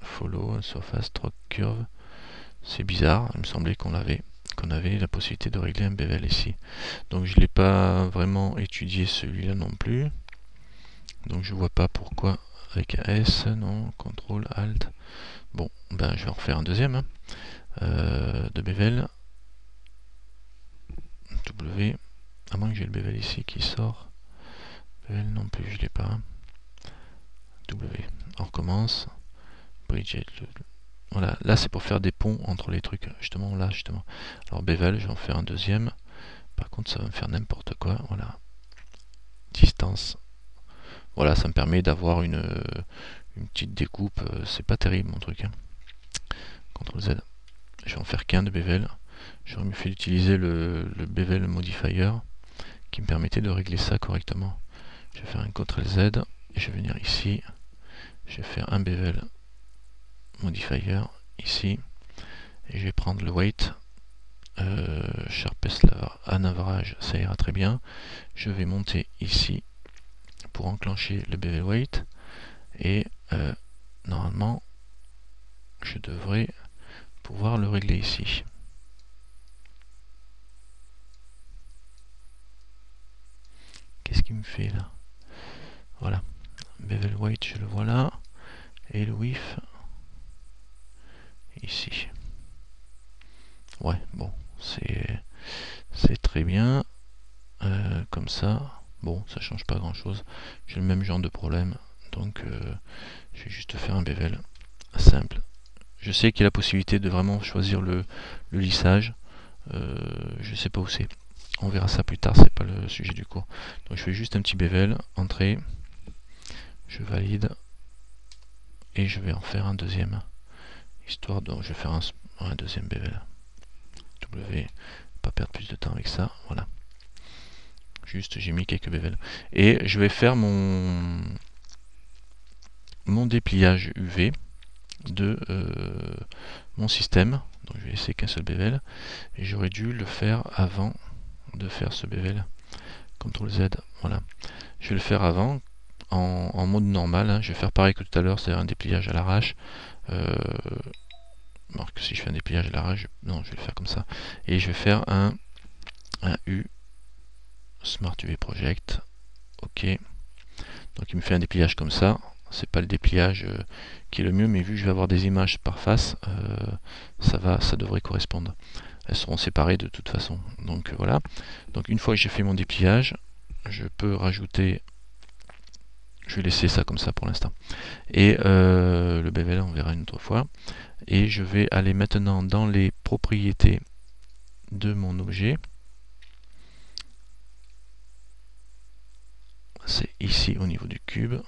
follow surface stroke curve. C'est bizarre, il me semblait qu'on avait la possibilité de régler un bevel ici. Donc je l'ai pas vraiment étudié celui-là non plus. Donc je vois pas pourquoi avec un S, non, CTRL, ALT. Bon, ben je vais en refaire un deuxième hein. De bevel. W. À moins que j'ai le bevel ici qui sort. Bevel non plus, je l'ai pas. W. On recommence. Voilà, là c'est pour faire des ponts entre les trucs, justement là, justement. Alors bevel, je vais en faire un deuxième. Par contre, ça va me faire n'importe quoi. Voilà, distance. Voilà, ça me permet d'avoir une petite découpe. C'est pas terrible mon truc. Hein. CTRL Z. Je vais en faire qu'un de bevel. J'aurais mieux fait d'utiliser le bevel modifier qui me permettait de régler ça correctement. Je vais faire un CTRL Z et je vais venir ici. Je vais faire un bevel modifier ici et je vais prendre le weight. Sharpest à navrage, ça ira très bien. Je vais monter ici pour enclencher le bevel weight et normalement je devrais pouvoir le régler ici. Qu'est-ce qu'il me fait là? Voilà, bevel weight, je le vois là, et le width ici. Ouais, bon, c'est très bien. Comme ça, bon, ça change pas grand chose. J'ai le même genre de problème, donc je vais juste faire un bevel simple. Je sais qu'il y a la possibilité de vraiment choisir le lissage. Je sais pas où c'est. On verra ça plus tard, c'est pas le sujet du cours. Donc je fais juste un petit bevel, entrée, je valide et je vais en faire un deuxième. Histoire de, je vais faire un deuxième bevel. W, pas perdre plus de temps avec ça, voilà. Juste j'ai mis quelques bevels. Et je vais faire mon dépliage UV de mon système. Donc je vais laisser qu'un seul bevel. Et j'aurais dû le faire avant de faire ce bevel. CTRL Z, voilà. Je vais le faire avant, en mode normal. Hein. Je vais faire pareil que tout à l'heure, c'est-à-dire un dépliage à l'arrache. Alors que si je fais un dépliage à l'arrache, non, je vais le faire comme ça. Et je vais faire un U Smart UV Project. OK. Donc il me fait un dépliage comme ça. C'est pas le dépliage qui est le mieux, mais vu que je vais avoir des images par face, ça devrait correspondre. Elles seront séparées de toute façon. Donc voilà. Donc une fois que j'ai fait mon dépliage, je peux rajouter. Je vais laisser ça comme ça pour l'instant. Et le bevel, on verra une autre fois. Et je vais aller maintenant dans les propriétés de mon objet. C'est ici au niveau du cube.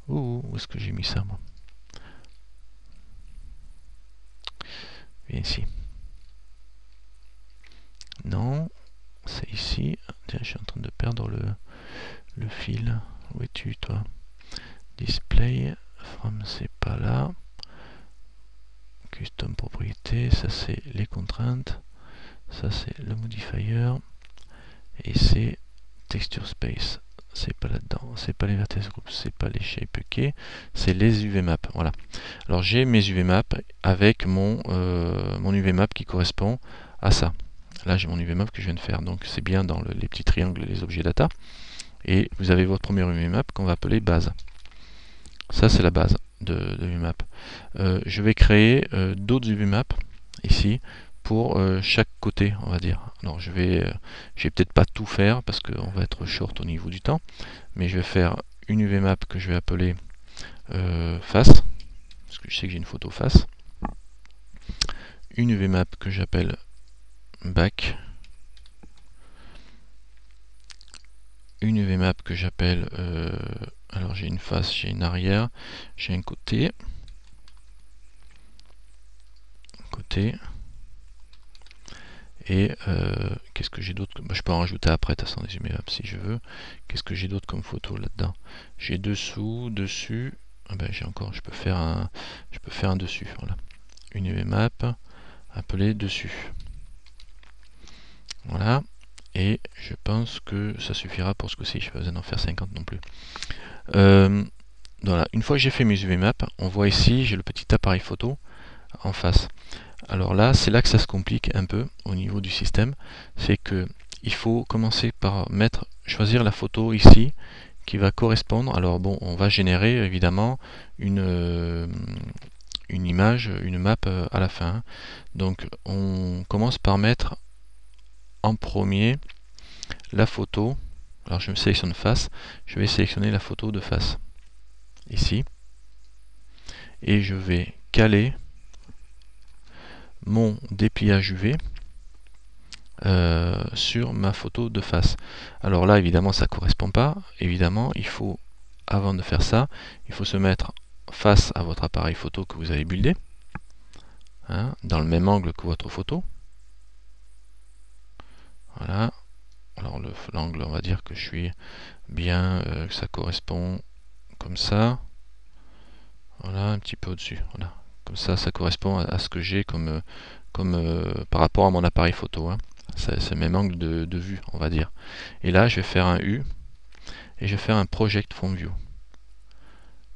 Où est-ce que j'ai mis ça moi? Bien ici. Non, c'est ici. Tiens, je suis en train de perdre le fil. Où es-tu toi? Display, from c'est pas là. Custom propriété, ça c'est les contraintes. Ça c'est le modifier. Et c'est texture space. C'est pas là-dedans, c'est pas les vertex groups, c'est pas les shape key, c'est les UVMap. Voilà. Alors j'ai mes UVMap avec mon UVMap qui correspond à ça. Là j'ai mon UVMap que je viens de faire, donc c'est bien dans les petits triangles, les objets data. Et vous avez votre premier UVMap qu'on va appeler base. Ça c'est la base de UVMap. Je vais créer d'autres UVMap ici pour chaque côté, on va dire. Alors je vais peut-être pas tout faire parce qu'on va être short au niveau du temps, mais je vais faire une UVMap que je vais appeler face, parce que je sais que j'ai une photo face. Une UVMap que j'appelle back. Une UVMap que j'appelle alors j'ai une face, j'ai une arrière, j'ai un côté. Et qu'est-ce que j'ai d'autre? Je peux en rajouter après, de toute façon, des UVMap si je veux. Qu'est-ce que j'ai d'autre comme photo là-dedans? J'ai dessous, dessus. Ah ben, je peux faire un dessus. Voilà. Une UVMap appelée dessus. Voilà. Et je pense que ça suffira pour ce coup-ci. Je n'ai pas besoin d'en faire 50 non plus. Voilà. Une fois que j'ai fait mes UVMap, on voit ici, j'ai le petit appareil photo en face. Alors là, c'est là que ça se complique un peu au niveau du système. C'est que il faut commencer par choisir la photo ici qui va correspondre. Alors bon, on va générer évidemment une image, une map à la fin. Donc on commence par mettre en premier la photo. Alors je me sélectionne face. Je vais sélectionner la photo de face ici. et je vais caler mon dépliage UV sur ma photo de face. Alors là, évidemment, ça ne correspond pas. Évidemment, il faut, avant de faire ça, il faut se mettre face à votre appareil photo que vous avez buildé, hein, dans le même angle que votre photo. Voilà. Alors l'angle, on va dire que je suis bien, que ça correspond comme ça. Voilà, un petit peu au-dessus. Voilà. Comme ça correspond à ce que j'ai comme, par rapport à mon appareil photo. Hein. C'est le même angle de vue, on va dire. Et là, je vais faire un U et je vais faire un Project From View.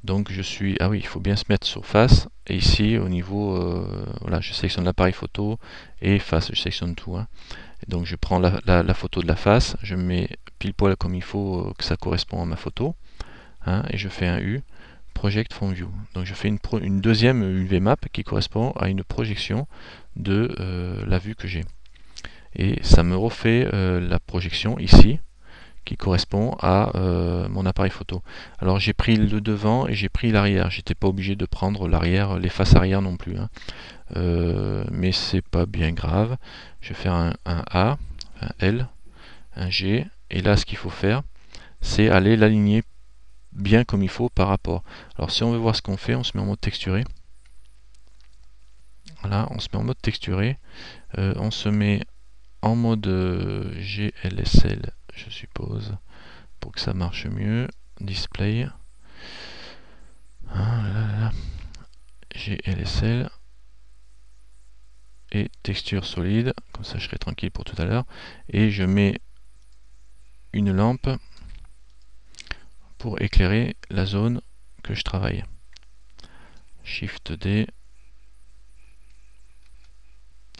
Donc je suis, ah oui, il faut bien se mettre sur face, et ici au niveau, voilà, je sélectionne l'appareil photo et face, je sélectionne tout. Hein. Et donc je prends la photo de la face, je mets pile poil comme il faut, que ça correspond à ma photo, hein, et je fais un U, Project From View. Donc je fais une deuxième UV map qui correspond à une projection de la vue que j'ai. Et ça me refait la projection ici, qui correspond à mon appareil photo. Alors j'ai pris le devant et j'ai pris l'arrière. J'étais pas obligé de prendre l'arrière, les faces arrière non plus. Hein. Mais c'est pas bien grave. Je vais faire un A, un L, un G. Et là, ce qu'il faut faire, c'est aller l'aligner bien comme il faut par rapport. Alors si on veut voir ce qu'on fait, on se met en mode texturé. Voilà, on se met en mode texturé. On se met en mode GLSL, je suppose, pour que ça marche mieux. Display. GLSL. Et texture solide, comme ça je serai tranquille pour tout à l'heure. Et je mets une lampe pour éclairer la zone que je travaille. Shift D.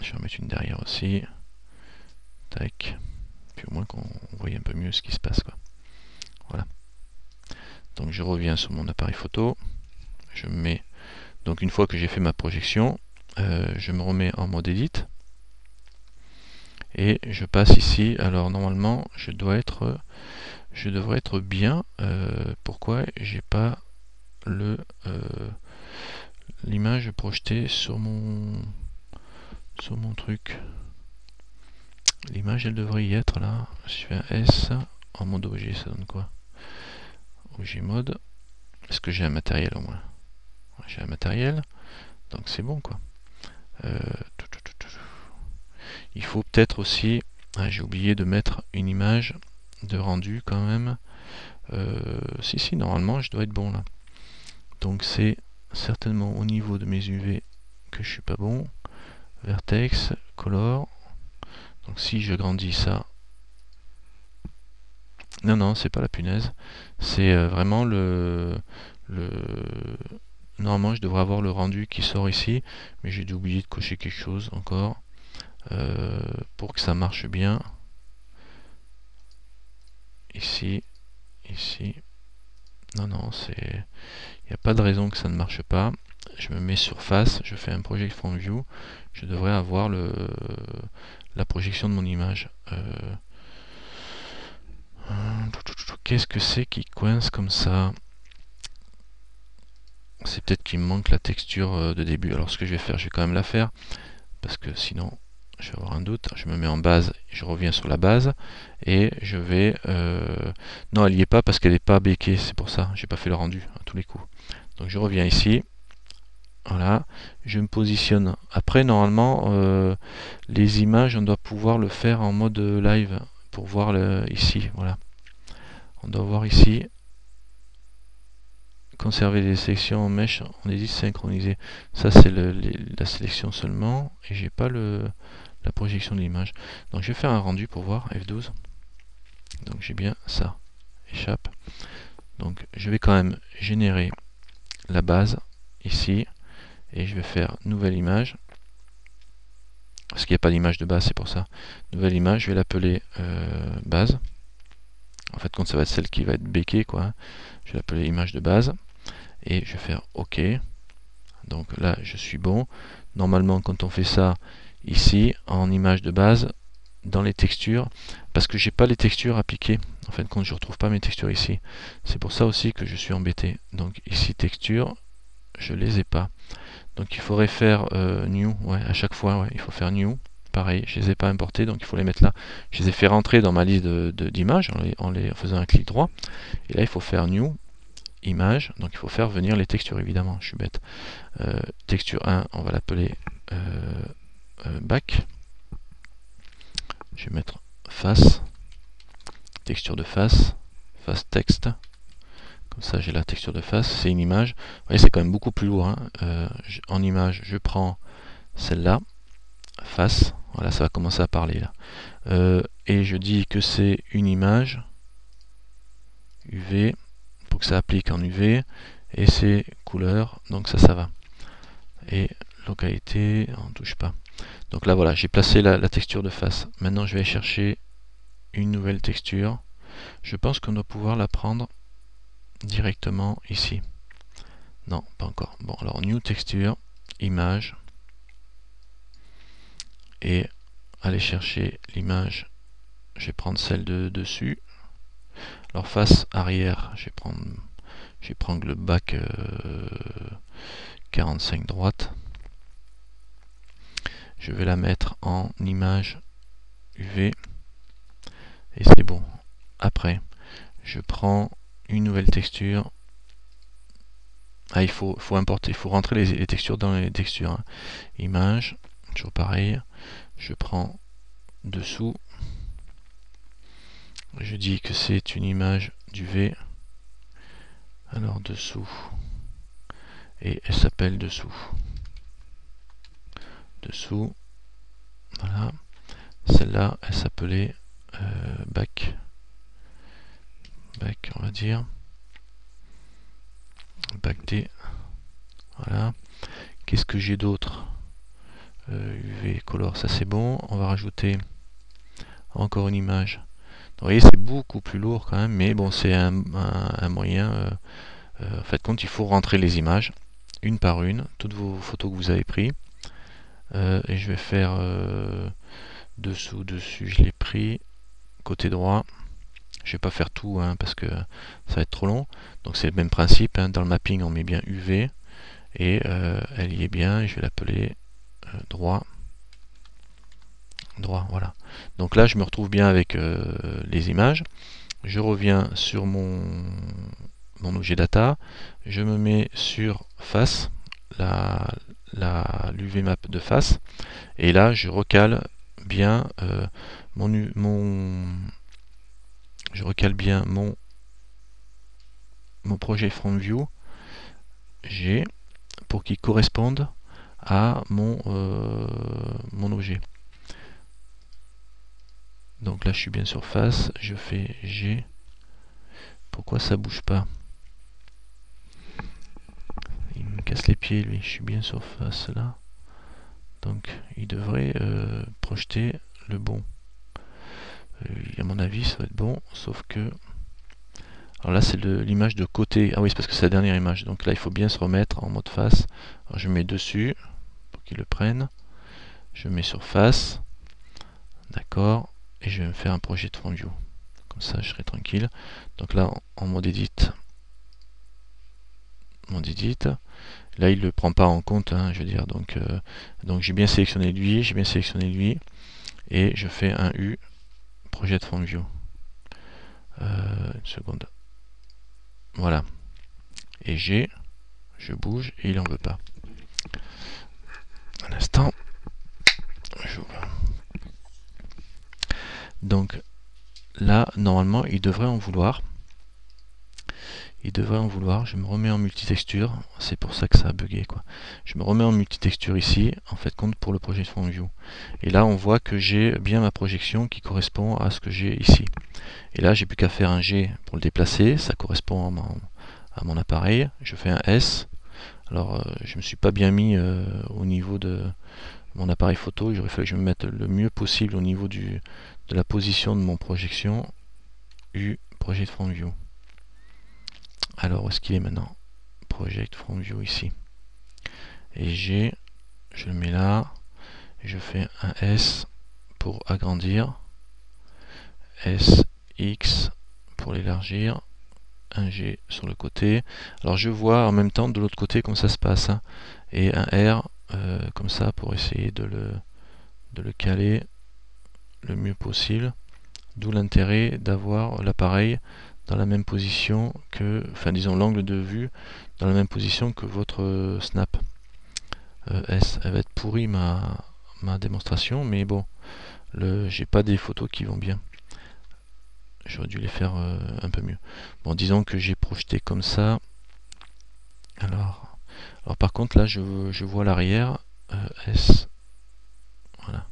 Je vais en mettre une derrière aussi. Tac. Puis au moins qu'on voit un peu mieux ce qui se passe, quoi. Voilà. Donc je reviens sur mon appareil photo. Je mets, donc une fois que j'ai fait ma projection, je me remets en mode edit. Et je passe ici. Alors normalement je devrais être bien. Pourquoi j'ai pas l'image projetée sur mon truc? L'image elle devrait y être là. Si je fais un S en mode objet, ça donne quoi? Objet mode. Est-ce que j'ai un matériel au moins? J'ai un matériel, donc c'est bon quoi. Il faut peut-être aussi, j'ai oublié de mettre une image de rendu quand même. Si, normalement je dois être bon là. Donc c'est certainement au niveau de mes UV que je suis pas bon. Vertex, color. Donc si je grandis ça, non, c'est pas la punaise, c'est vraiment normalement je devrais avoir le rendu qui sort ici, mais j'ai dû oublier de cocher quelque chose encore pour que ça marche bien. Ici, non, c'est, il n'y a pas de raison que ça ne marche pas. Je me mets sur face, je fais un Project From View, je devrais avoir la projection de mon image. Qu'est-ce que c'est qui coince comme ça? C'est peut-être qu'il me manque la texture de début. Alors ce que je vais faire, je vais quand même la faire, parce que sinon je vais avoir un doute. Je me mets en base, je reviens sur la base, et je vais... non, elle n'y est pas parce qu'elle n'est pas béquée, c'est pour ça, j'ai pas fait le rendu à tous les coups. Donc je reviens ici, voilà, je me positionne. Après, normalement, les images, on doit pouvoir le faire en mode live, pour voir ici, voilà. On doit voir ici, conserver les sélections en mèche, on est dit synchronisé. Ça c'est la sélection seulement, et j'ai pas la projection de l'image. Donc je vais faire un rendu pour voir, F12. Donc j'ai bien ça, échappe. Donc je vais quand même générer la base ici, et je vais faire nouvelle image. Parce qu'il n'y a pas d'image de base, c'est pour ça. Nouvelle image, je vais l'appeler base. En fait, quand ça va être celle qui va être béquée, quoi. Je vais l'appeler image de base. Et je vais faire OK. Donc là, je suis bon. Normalement, quand on fait ça ici, en image de base, dans les textures, parce que j'ai pas les textures appliquées. En fait, quand je retrouve pas mes textures ici. C'est pour ça aussi que je suis embêté. Donc ici, texture. je les ai pas. Donc il faudrait faire new, ouais, à chaque fois, ouais, il faut faire new. Pareil, je les ai pas importés, donc il faut les mettre là. Je les ai fait rentrer dans ma liste d'images en les faisant un clic droit. Et là, il faut faire new, image, donc il faut faire venir les textures, évidemment, je suis bête. Texture 1, on va l'appeler back. Je vais mettre face, texture de face, face texte. Comme ça, j'ai la texture de face, c'est une image. Vous voyez, c'est quand même beaucoup plus lourd. Hein. En image, je prends celle-là, face. Voilà, ça va commencer à parler là. Et je dis que c'est une image UV, pour que ça applique en UV. Et c'est couleur, donc ça va. Et localité, on ne touche pas. Donc là, voilà, j'ai placé la texture de face. Maintenant, je vais chercher une nouvelle texture. Je pense qu'on doit pouvoir la prendre directement ici. Non, pas encore. Bon, alors new texture, image, et aller chercher l'image. Je vais prendre celle de dessus. Alors face arrière, je vais prendre le bac 45 droite. Je vais la mettre en image UV et c'est bon. Après, je prends une nouvelle texture. Ah, il faut importer, il faut rentrer les textures dans les textures. Hein. Image, toujours pareil. Je prends dessous. Je dis que c'est une image d'UV. Alors dessous. Et elle s'appelle dessous. Dessous. Voilà. Celle-là, elle s'appelait back. Back, on va dire. Back D. Voilà. Qu'est-ce que j'ai d'autre? UV color, ça c'est bon. On va rajouter encore une image. Vous voyez, c'est beaucoup plus lourd quand même, mais bon, c'est un moyen. En fait, compte, il faut rentrer les images une par une, toutes vos photos que vous avez prises. Et je vais faire dessous, dessus, je l'ai pris. Côté droit, je vais pas faire tout hein, parce que ça va être trop long. Donc c'est le même principe. Hein. Dans le mapping, on met bien UV et elle y est bien. Je vais l'appeler droit. Droit, voilà. Donc là, je me retrouve bien avec les images. Je reviens sur mon objet data. Je me mets sur face, l'UV map de face. Et là, je recale bien je recale bien mon projet front view G pour qu'il corresponde à mon objet. Donc là je suis bien sur face, je fais G. Pourquoi ça bouge pas? Il me casse les pieds lui, je suis bien sur face là. Donc il devrait projeter le bon. À mon avis ça va être bon, sauf que... Alors là c'est l'image de côté, ah oui c'est parce que c'est la dernière image, donc là il faut bien se remettre en mode face. Alors je mets dessus, pour qu'il le prenne. Je mets sur face, d'accord, et je vais me faire un projet de front view. Comme ça je serai tranquille. Donc là en mode edit, là il ne le prend pas en compte, hein, je veux dire, donc j'ai bien sélectionné lui, et je fais un U, projet de front view. Une seconde. Voilà. Et G, je bouge et il n'en veut pas. Un instant. J'ouvre. Donc là, normalement, il devrait en vouloir. Je me remets en multitexture, c'est pour ça que ça a bugué quoi. Je me remets en multitexture ici, en fait compte pour le projet front view. Et là on voit que j'ai bien ma projection qui correspond à ce que j'ai ici. Et là j'ai plus qu'à faire un G pour le déplacer, ça correspond à mon appareil. Je fais un S. Alors je me suis pas bien mis au niveau de mon appareil photo, il aurait fallu que je me mette le mieux possible au niveau de la position de mon projection. U, projet front view. Alors, où est-ce qu'il est maintenant? Project Front View ici. Et G, je le mets là. Et je fais un S pour agrandir. S, X pour l'élargir. un G sur le côté. Alors je vois en même temps de l'autre côté comment ça se passe, hein, et un R comme ça pour essayer de le caler le mieux possible. D'où l'intérêt d'avoir l'appareil dans la même position que, enfin disons l'angle de vue dans la même position que votre snap S. Elle va être pourrie ma démonstration, mais bon, j'ai pas des photos qui vont bien. J'aurais dû les faire un peu mieux. Bon, disons que j'ai projeté comme ça. Alors par contre là je vois l'arrière S. Voilà.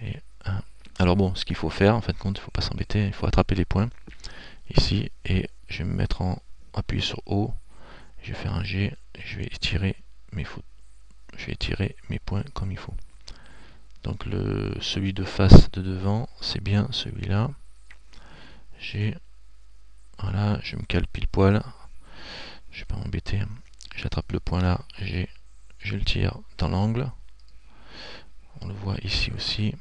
Et 1. Alors bon, ce qu'il faut faire, en fin de compte, il ne faut pas s'embêter, il faut attraper les points ici et je vais me mettre en appuyé sur O. Je vais faire un G et je vais étirer mes points comme il faut. Donc celui de face de devant, c'est bien celui-là. Voilà, je me cale pile poil. Je vais pas m'embêter. J'attrape le point là, je le tire dans l'angle. On le voit ici aussi.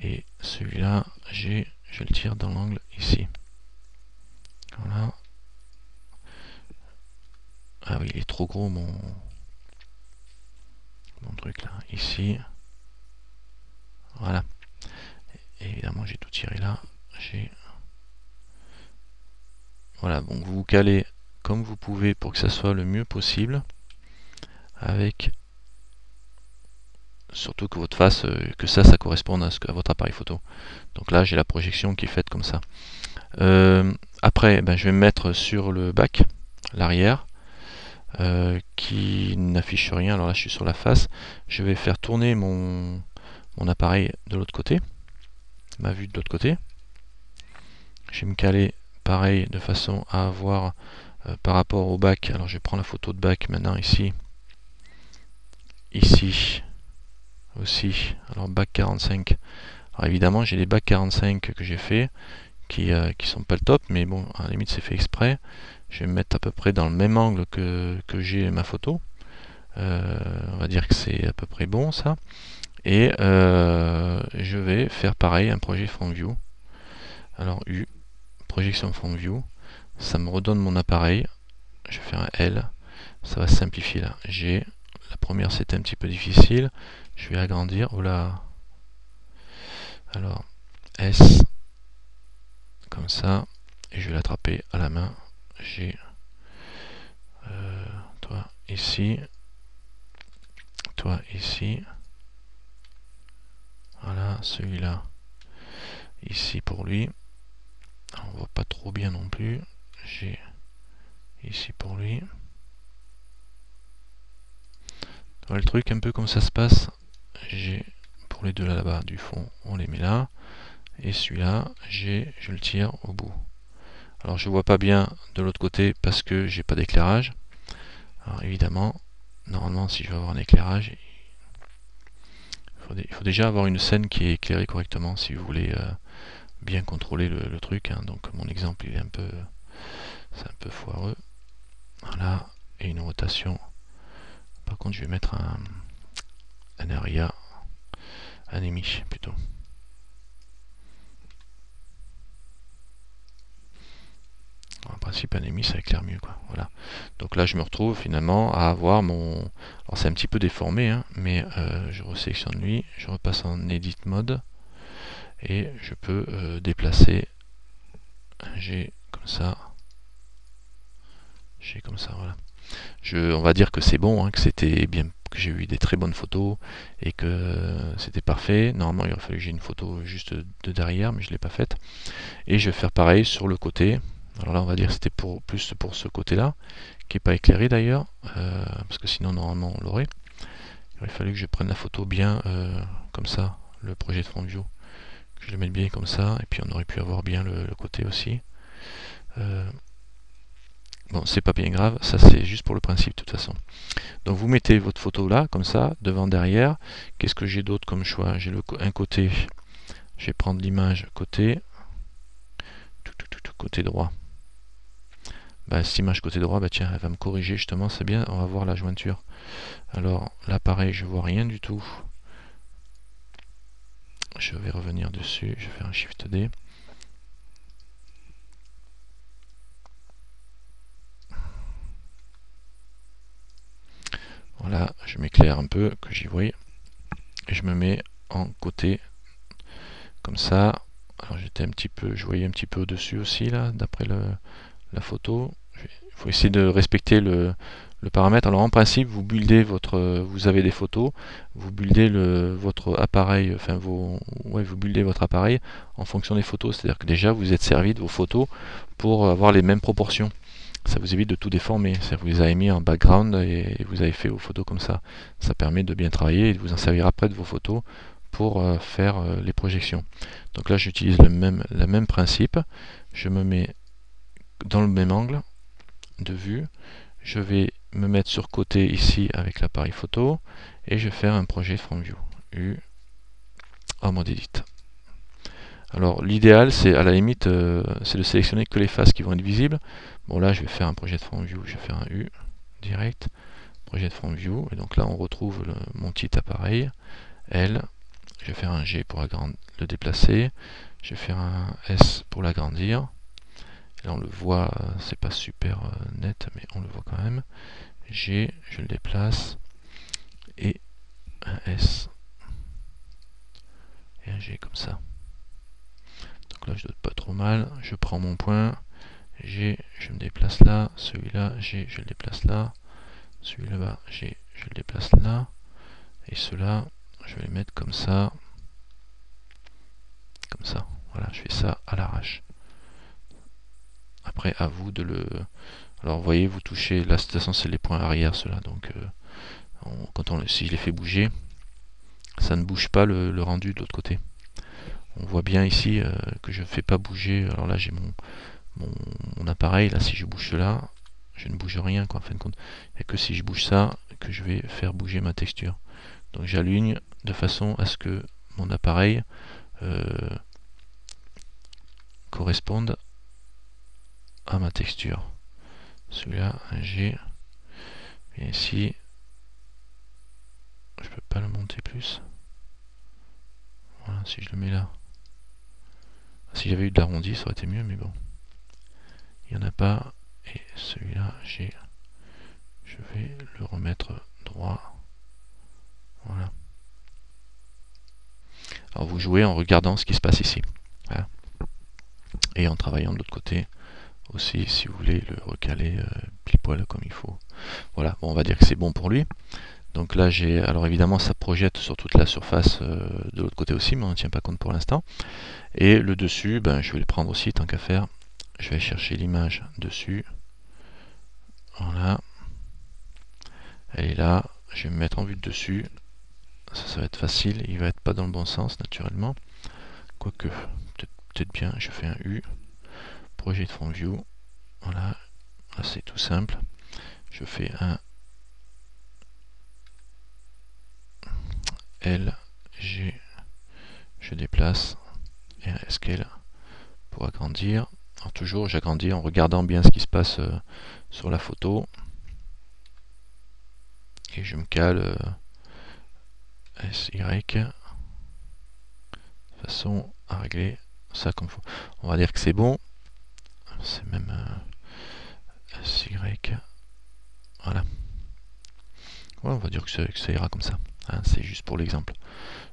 Et celui-là, je le tire dans l'angle ici. Voilà. Ah oui, il est trop gros mon truc là. Ici. Voilà. Et évidemment, j'ai tout tiré là. Voilà, donc vous calez comme vous pouvez pour que ça soit le mieux possible. Avec surtout que votre face, que ça corresponde à votre appareil photo. Donc là, j'ai la projection qui est faite comme ça. Après, je vais me mettre sur le bac, l'arrière, qui n'affiche rien. Alors là, je suis sur la face. Je vais faire tourner mon appareil de l'autre côté, ma vue de l'autre côté. Je vais me caler pareil de façon à avoir par rapport au bac. Alors je prends la photo de bac maintenant ici. Ici aussi. Alors bac 45. Alors évidemment, j'ai des bacs 45 que j'ai fait qui sont pas le top, mais bon, à la limite c'est fait exprès. Je vais me mettre à peu près dans le même angle que j'ai ma photo. On va dire que c'est à peu près bon ça. Et je vais faire pareil, un projet front view. Alors U, projection front view, ça me redonne mon appareil. Je vais faire un L, ça va simplifier là. G, la première c'était un petit peu difficile. Je vais agrandir. Oh là. Alors S, comme ça, et je vais l'attraper à la main. G, toi ici, toi ici. Voilà, celui-là ici pour lui. Alors, on voit pas trop bien non plus. J'ai ici pour lui. Voilà le truc un peu comme ça se passe. J'ai pour les deux là-bas du fond, on les met là. Et celui-là, je le tire au bout. Alors je vois pas bien de l'autre côté parce que j'ai pas d'éclairage. Alors évidemment, normalement si je veux avoir un éclairage, il faut déjà avoir une scène qui est éclairée correctement si vous voulez bien contrôler le truc. Hein. Donc mon exemple il est c'est un peu foireux. Voilà, et une rotation. Par contre je vais mettre un area, un EMI plutôt. En principe un EMI ça éclaire mieux quoi. Voilà. Donc là je me retrouve finalement à avoir mon. Alors c'est un petit peu déformé, hein, mais je resélectionne lui, je repasse en edit mode et je peux déplacer un G comme ça. G comme ça, voilà. On va dire que c'est bon, hein, que c'était bien, que j'ai eu des très bonnes photos et que c'était parfait. Normalement il aurait fallu que j'ai une photo juste de derrière, mais je ne l'ai pas faite. Et je vais faire pareil sur le côté. Alors là on va dire que c'était plus pour ce côté là, qui n'est pas éclairé d'ailleurs, parce que sinon normalement on l'aurait. Il aurait fallu que je prenne la photo bien comme ça, le projet de front view, que je le mette bien comme ça, et puis on aurait pu avoir bien le côté aussi. Bon, c'est pas bien grave, ça c'est juste pour le principe de toute façon. Donc vous mettez votre photo là, comme ça, devant, derrière. Qu'est-ce que j'ai d'autre comme choix? J'ai un côté, je vais prendre l'image côté, côté droit. Cette image côté droit, tiens, elle va me corriger justement, c'est bien, on va voir la jointure. Alors là pareil, je vois rien du tout. Je vais revenir dessus, je vais faire un Shift D. Voilà, je m'éclaire un peu, que j'y voie. Et je me mets en côté, comme ça. Alors j'étais un petit peu, je voyais un petit peu au-dessus aussi, là, d'après la photo. Il faut essayer de respecter le paramètre. Alors en principe, vous buildez vous avez des photos, vous buildez votre appareil, enfin vous buildez votre appareil en fonction des photos. C'est-à-dire que déjà vous êtes servi de vos photos pour avoir les mêmes proportions. Ça vous évite de tout déformer. C'est-à-dire que vous les avez mis en background et vous avez fait vos photos comme ça. Ça permet de bien travailler et de vous en servir après de vos photos pour faire les projections. Donc là j'utilise le même principe. Je me mets dans le même angle de vue. Je vais me mettre sur côté ici avec l'appareil photo et je vais faire un projet from view U en mode edit. Alors l'idéal c'est à la limite c'est de sélectionner que les faces qui vont être visibles. Bon là je vais faire un projet de from view, je vais faire un U direct, projet de from view, et donc là on retrouve mon petit appareil L. Je vais faire un G pour le déplacer, je vais faire un S pour l'agrandir. Là on le voit, c'est pas super net, mais on le voit quand même. G, je le déplace, et un S, et un G comme ça. Donc là je dote pas trop mal, je prends mon point, G, je me déplace là, celui-là, G, je le déplace là, celui là-bas, G, je le déplace là, et ceux-là, je vais les mettre comme ça, voilà, je fais ça à l'arrache. Après, à vous de le... Alors, vous voyez, vous touchez, là, de toute façon, c'est les points arrière, ceux-là, donc si je les fais bouger, ça ne bouge pas le rendu de l'autre côté. On voit bien ici que je ne fais pas bouger, alors là, j'ai mon appareil, là, si je bouge cela, je ne bouge rien, quoi, en fin de compte. Il n'y a que si je bouge ça, que je vais faire bouger ma texture. Donc, j'aligne de façon à ce que mon appareil corresponde à ma texture. Celui-là, un G. Et ici, je peux pas le monter plus. Voilà, si je le mets là. Si j'avais eu de l'arrondi, ça aurait été mieux, mais bon. Il n'y en a pas. Et celui-là, je vais le remettre droit. Voilà. Alors vous jouez en regardant ce qui se passe ici. Voilà. Et en travaillant de l'autre côté aussi, si vous voulez le recaler pile poil comme il faut. Voilà, bon, on va dire que c'est bon pour lui. Donc là j'ai, alors évidemment ça projette sur toute la surface de l'autre côté aussi, mais on ne tient pas compte pour l'instant. Et le dessus, ben, je vais le prendre aussi tant qu'à faire. Je vais chercher l'image dessus. Voilà. Elle est là. Je vais me mettre en vue de dessus. Ça va être facile. Il va être pas dans le bon sens naturellement. Quoique, peut-être bien. Je fais un U. Projet de front view. Voilà. Là c'est tout simple. Je fais un L, G. Je déplace. Et un scale pour agrandir. Alors toujours j'agrandis en regardant bien ce qui se passe sur la photo. Et je me cale SY de façon à régler ça comme il faut. On va dire que c'est bon. C'est même SY. Voilà. Ouais, on va dire que ça ira comme ça. Hein, c'est juste pour l'exemple.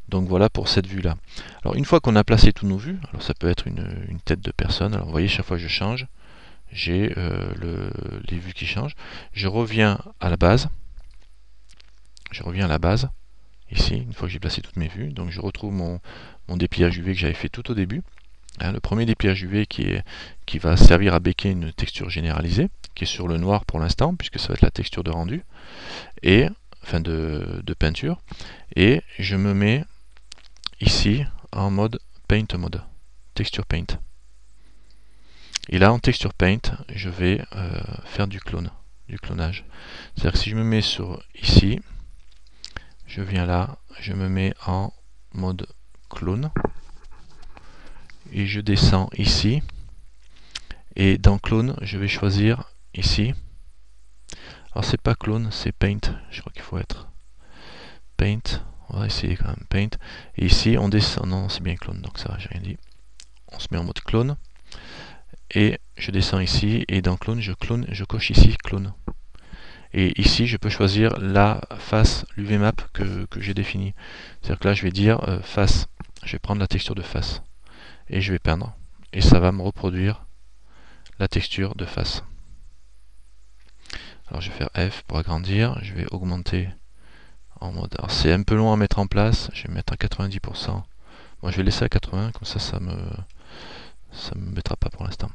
Donc voilà pour cette vue là. Alors une fois qu'on a placé tous nos vues, alors ça peut être une tête de personne. Alors vous voyez, chaque fois que je change, j'ai les vues qui changent. Je reviens à la base. Ici, une fois que j'ai placé toutes mes vues. Donc je retrouve mon dépliage UV que j'avais fait tout au début. Hein, le premier dépliage UV qui va servir à béquer une texture généralisée, qui est sur le noir pour l'instant, puisque ça va être la texture de rendu, et enfin de peinture. Et je me mets ici en mode Paint mode, Texture Paint. Et là en Texture Paint, je vais faire du clonage. C'est-à-dire que si je me mets sur ici, je viens là, je me mets en mode clone et je descends ici, et dans clone je vais choisir ici, alors c'est pas clone, c'est paint, je crois qu'il faut être paint, on va essayer quand même paint, et ici on descend, non c'est bien clone, donc ça va, j'ai rien dit, on se met en mode clone et je descends ici, et dans clone je coche ici clone, Et ici, je peux choisir la face, l'UV-map que j'ai définie. C'est-à-dire que là, je vais dire face. Je vais prendre la texture de face. Et je vais peindre. Et ça va me reproduire la texture de face. Alors je vais faire F pour agrandir. Je vais augmenter en mode... Alors c'est un peu long à mettre en place. Je vais mettre à 90%. Moi, je vais laisser à 80, comme ça me mettra pas pour l'instant.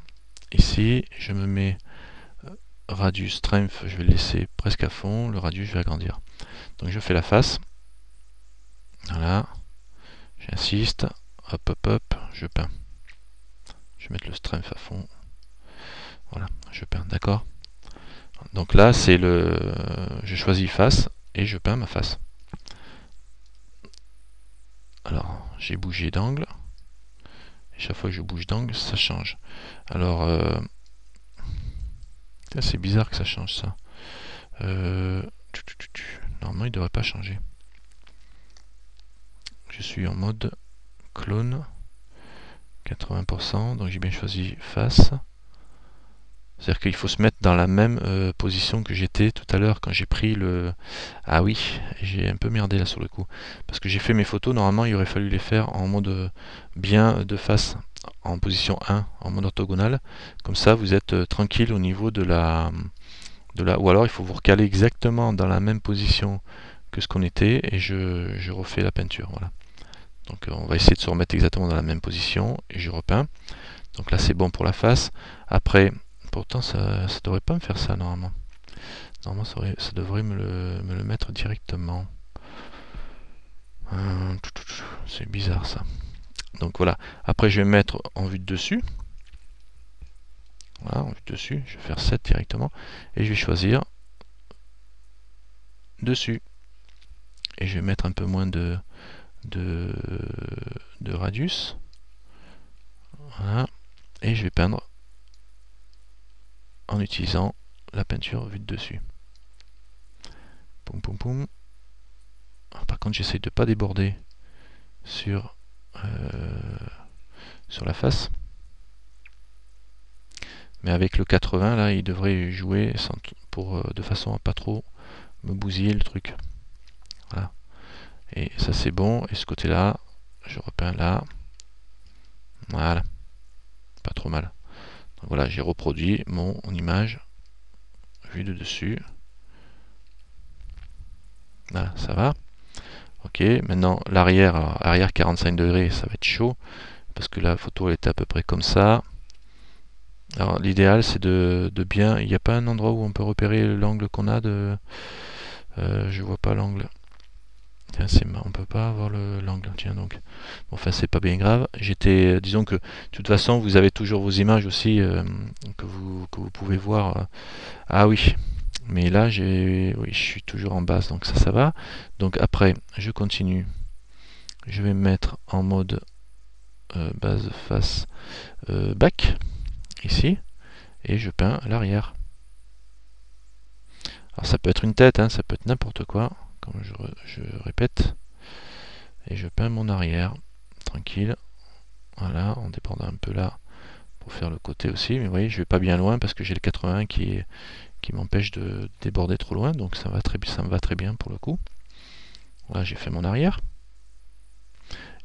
Ici, je me mets radius strength, je vais le laisser presque à fond. Le radius, je vais agrandir. Donc je fais la face. Voilà. J'insiste. Hop, hop, hop. Je peins. Je vais mettre le strength à fond. Voilà, je peins. D'accord. Donc là, c'est le... Je choisis face et je peins ma face. Alors, j'ai bougé d'angle. Chaque fois que je bouge d'angle, ça change. Alors, c'est bizarre que ça change ça. Normalement, il ne devrait pas changer. Je suis en mode clone, 80%, donc j'ai bien choisi face. C'est-à-dire qu'il faut se mettre dans la même position que j'étais tout à l'heure quand j'ai pris le... Ah oui, j'ai un peu merdé là sur le coup. Parce que j'ai fait mes photos, normalement il aurait fallu les faire en mode bien de face, en position 1, en mode orthogonal. Comme ça vous êtes tranquille au niveau de la... Ou alors il faut vous recaler exactement dans la même position que ce qu'on était et je refais la peinture. Voilà. Donc on va essayer de se remettre exactement dans la même position et je repeins. Donc là c'est bon pour la face. Après... Pourtant, ça devrait pas me faire ça normalement. Normalement, ça devrait me le mettre directement. C'est bizarre ça. Donc voilà. Après, je vais mettre en vue de dessus. Voilà, en vue de dessus. Je vais faire 7 directement. Et je vais choisir dessus. Et je vais mettre un peu moins de radius. Voilà. Et je vais peindre en utilisant la peinture vue de dessus. Poum poum poum. Par contre, j'essaye de ne pas déborder sur la face. Mais avec le 80 là, il devrait jouer de façon à pas trop me bousiller le truc. Voilà. Et ça c'est bon. Et ce côté là, je repeins là. Voilà. Pas trop mal. Donc voilà, j'ai reproduit mon image vue de dessus. Voilà, ça va. Ok, maintenant l'arrière, arrière 45 degrés, ça va être chaud. Parce que la photo elle était à peu près comme ça. Alors l'idéal c'est de bien... Il n'y a pas un endroit où on peut repérer l'angle qu'on a de... je vois pas l'angle. On peut pas avoir l'angle. Tiens donc. Bon, enfin c'est pas bien grave. Disons que de toute façon vous avez toujours vos images aussi que vous pouvez voir. Ah oui. Mais là oui, je suis toujours en basse donc ça va. Donc après je continue. Je vais me mettre en mode base face back ici et je peins l'arrière. Alors ça peut être une tête, hein, ça peut être n'importe quoi, comme je répète. Et je peins mon arrière, tranquille. Voilà, en débordant un peu là pour faire le côté aussi. Mais vous voyez, je vais pas bien loin parce que j'ai le 80 qui m'empêche de déborder trop loin. Donc ça me va très bien pour le coup. Là, j'ai fait mon arrière.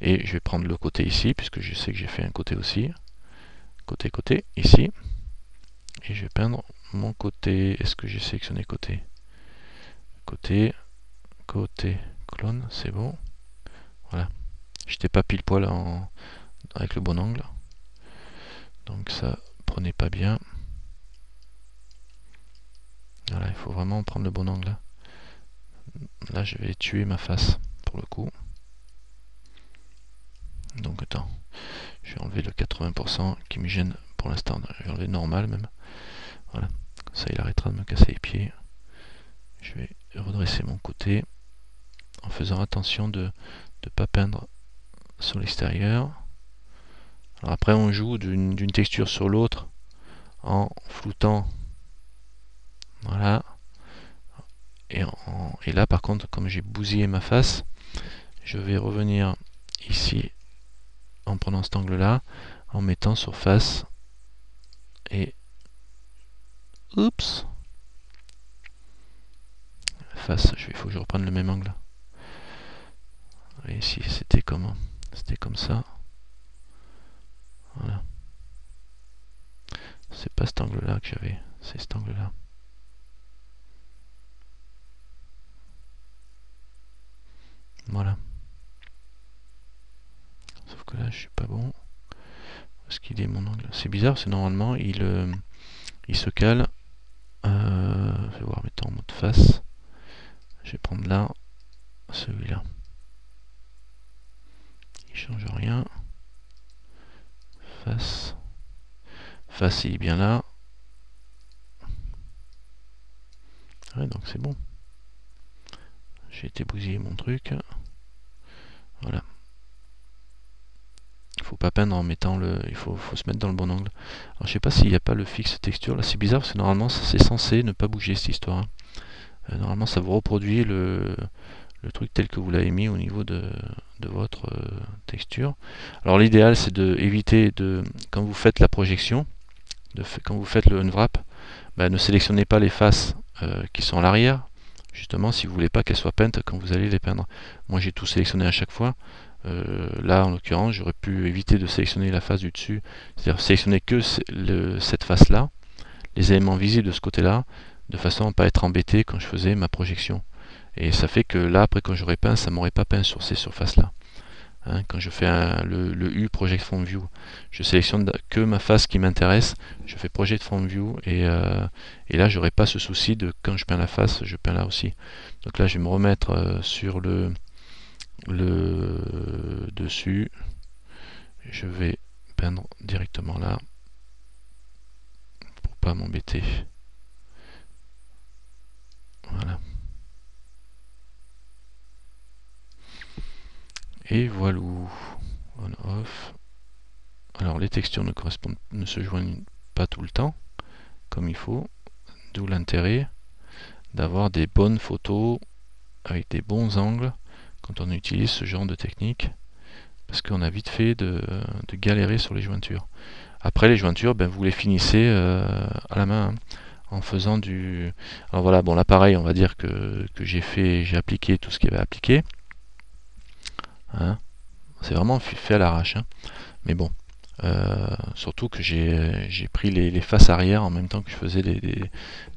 Et je vais prendre le côté ici, puisque je sais que j'ai fait un côté aussi. Côté, ici. Et je vais peindre mon côté. Est-ce que j'ai sélectionné côté? Côté, clone, c'est bon. Voilà. J'étais pas pile poil avec le bon angle. Donc ça prenait pas bien. Voilà, il faut vraiment prendre le bon angle. Là, je vais tuer ma face pour le coup. Donc attends, je vais enlever le 80% qui me gêne pour l'instant. Je vais enlever normal même. Voilà, ça il arrêtera de me casser les pieds. Je vais redresser mon côté en faisant attention de ne pas peindre sur l'extérieur. Alors après on joue d'une texture sur l'autre en floutant. Voilà. Et là par contre, comme j'ai bousillé ma face, je vais revenir ici en prenant cet angle là, en mettant sur face et oups, face. Il faut que je reprenne le même angle. Et ici, c'était comme ça. Voilà. C'est pas cet angle-là que j'avais, c'est cet angle-là. Voilà. Sauf que là, je suis pas bon. Parce qu'il est mon angle. C'est bizarre, c'est normalement, il se cale. Je vais voir, mettons en mode face. Je vais prendre là, celui-là. Il change rien. Face. Face, il est bien là. Ouais, donc c'est bon. J'ai été bousiller mon truc. Voilà. Il faut pas peindre en mettant le. Il faut se mettre dans le bon angle. Alors je sais pas s'il n'y a pas le fixe texture. Là c'est bizarre parce que normalement c'est censé ne pas bouger cette histoire. Normalement ça vous reproduit le truc tel que vous l'avez mis au niveau de votre texture. Alors l'idéal c'est d'éviter quand vous faites la projection, quand vous faites le unwrap, ne sélectionnez pas les faces qui sont à l'arrière, justement si vous voulez pas qu'elles soient peintes quand vous allez les peindre. Moi j'ai tout sélectionné à chaque fois. Là en l'occurrence j'aurais pu éviter de sélectionner la face du dessus, c'est-à-dire sélectionner que cette face là, les éléments visibles de ce côté là, de façon à ne pas être embêté quand je faisais ma projection. Et ça fait que là après quand j'aurais peint, ça m'aurait pas peint sur ces surfaces là. Quand je fais le U Project Front View, je sélectionne que ma face qui m'intéresse, je fais Project Front View et là j'aurai pas ce souci de quand je peins la face, je peins là aussi. Donc là je vais me remettre sur le dessus, je vais peindre directement là pour pas m'embêter. Voilà. Et voilà. On off. Alors les textures ne se joignent pas tout le temps comme il faut, d'où l'intérêt d'avoir des bonnes photos avec des bons angles quand on utilise ce genre de technique, parce qu'on a vite fait de galérer sur les jointures. Après les jointures, vous les finissez à la main, en faisant du... Alors voilà, bon là pareil, on va dire que j'ai appliqué tout ce qu'il y avait à appliquer. C'est vraiment fait à l'arrache, mais bon. Surtout que j'ai pris les faces arrière en même temps que je faisais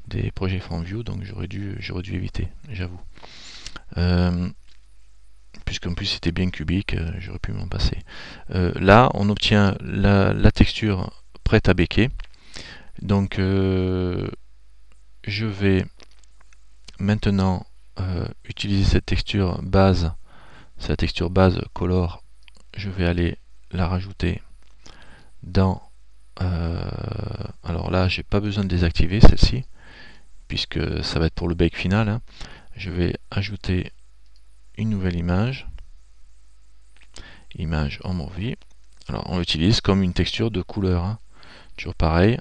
des projets front view, donc j'aurais dû éviter, j'avoue. Puisqu'en plus c'était bien cubique, j'aurais pu m'en passer. Là, on obtient la texture prête à béquer. Donc, je vais maintenant utiliser cette texture base, c'est la texture base color. Je vais aller la rajouter dans... alors là, j'ai pas besoin de désactiver celle-ci, puisque ça va être pour le bake final. Je vais ajouter une nouvelle image en Morphy. Alors on l'utilise comme une texture de couleur, toujours pareil,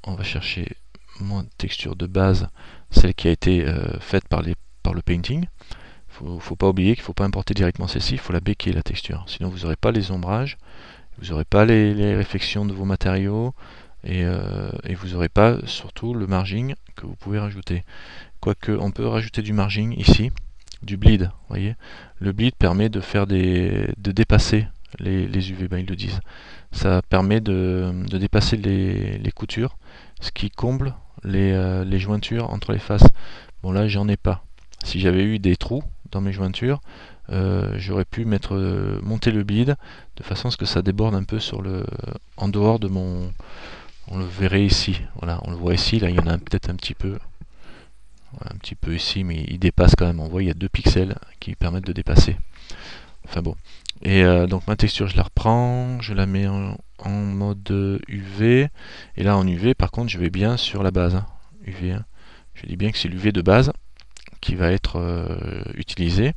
on va chercher mon texture de base, celle qui a été faite par le painting. Faut pas oublier qu'il ne faut pas importer directement celle-ci, il faut la baker la texture, sinon vous n'aurez pas les ombrages, vous n'aurez pas les réflexions de vos matériaux, et vous n'aurez pas surtout le margin que vous pouvez rajouter. Quoique on peut rajouter du margin ici, du bleed, voyez. Le bleed permet de faire de dépasser les UV, ils le disent. Ça permet de dépasser les coutures, ce qui comble les jointures entre les faces. Bon là j'en ai pas. Si j'avais eu des trous dans mes jointures, j'aurais pu monter le bleed de façon à ce que ça déborde un peu en dehors de mon... On le verrait ici, voilà, on le voit ici, là il y en a peut-être un petit peu ici, mais il dépasse quand même. On voit il y a 2 pixels qui permettent de dépasser. Enfin bon. Et donc ma texture, je la reprends, je la mets en mode UV. Et là en UV, par contre, je vais bien sur la base. UV. Je dis bien que c'est l'UV de base qui va être utilisé.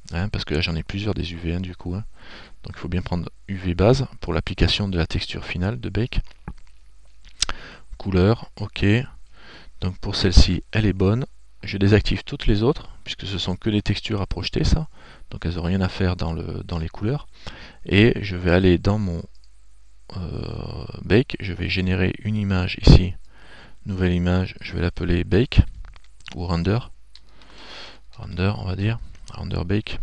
Parce que là j'en ai plusieurs des UV du coup. Donc il faut bien prendre UV base pour l'application de la texture finale de Bake. Couleur, ok. Donc pour celle-ci, elle est bonne. Je désactive toutes les autres, puisque ce sont que des textures à projeter, ça. Donc elles n'ont rien à faire dans les couleurs. Et je vais aller dans mon Bake, je vais générer une image ici. Nouvelle image, je vais l'appeler Bake, ou Render. render, on va dire, render bake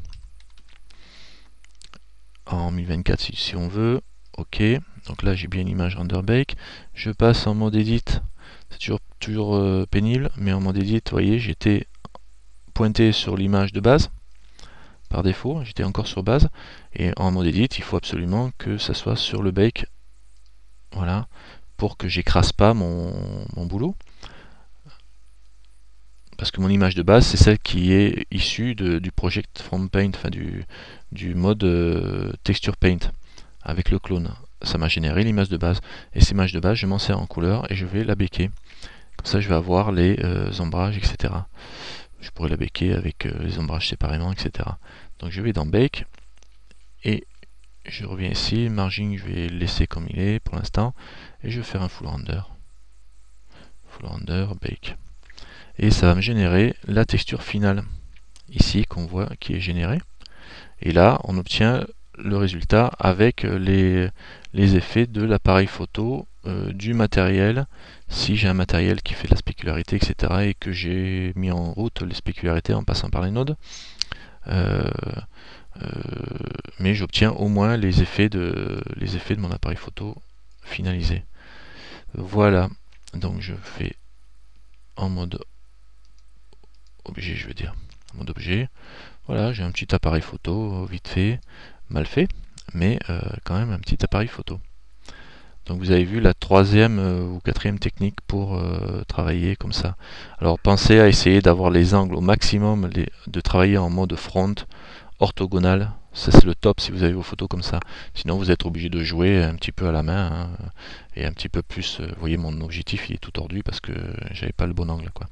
en 1024 si on veut. Ok, donc là j'ai bien une image render bake. Je passe en mode edit, c'est toujours pénible, mais en mode edit, vous voyez, j'étais pointé sur l'image de base par défaut, j'étais encore sur base, et en mode edit, il faut absolument que ça soit sur le bake, voilà, pour que j'écrase pas mon boulot. Parce que mon image de base, c'est celle qui est issue du project from paint, enfin du mode texture paint avec le clone. Ça m'a généré l'image de base. Et cette image de base, je m'en sers en couleur et je vais la baker. Comme ça, je vais avoir les ombrages, etc. Je pourrais la baker avec les ombrages séparément, etc. Donc je vais dans Bake et je reviens ici. Margin, je vais le laisser comme il est pour l'instant. Et je vais faire un full render. Full render, Bake. Et ça va me générer la texture finale ici qu'on voit qui est générée. Et là, on obtient le résultat avec les effets de l'appareil photo, du matériel, si j'ai un matériel qui fait de la spécularité, etc. et que j'ai mis en route les spécularités en passant par les nodes. Mais j'obtiens au moins les effets de mon appareil photo finalisé. Voilà, donc je fais en mode objet, je veux dire, en mode objet. Voilà, j'ai un petit appareil photo, vite fait, mal fait, mais quand même un petit appareil photo. Donc vous avez vu la troisième ou quatrième technique pour travailler comme ça. Alors pensez à essayer d'avoir les angles au maximum, de travailler en mode front, orthogonal. Ça c'est le top si vous avez vos photos comme ça. Sinon vous êtes obligé de jouer un petit peu à la main hein, et un petit peu plus. Vous voyez mon objectif il est tout tordu parce que j'avais pas le bon angle quoi.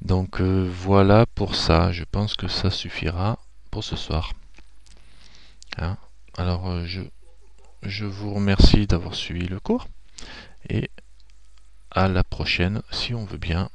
Donc voilà pour ça. Je pense que ça suffira pour ce soir. Hein. Alors je vous remercie d'avoir suivi le cours et à la prochaine si on veut bien.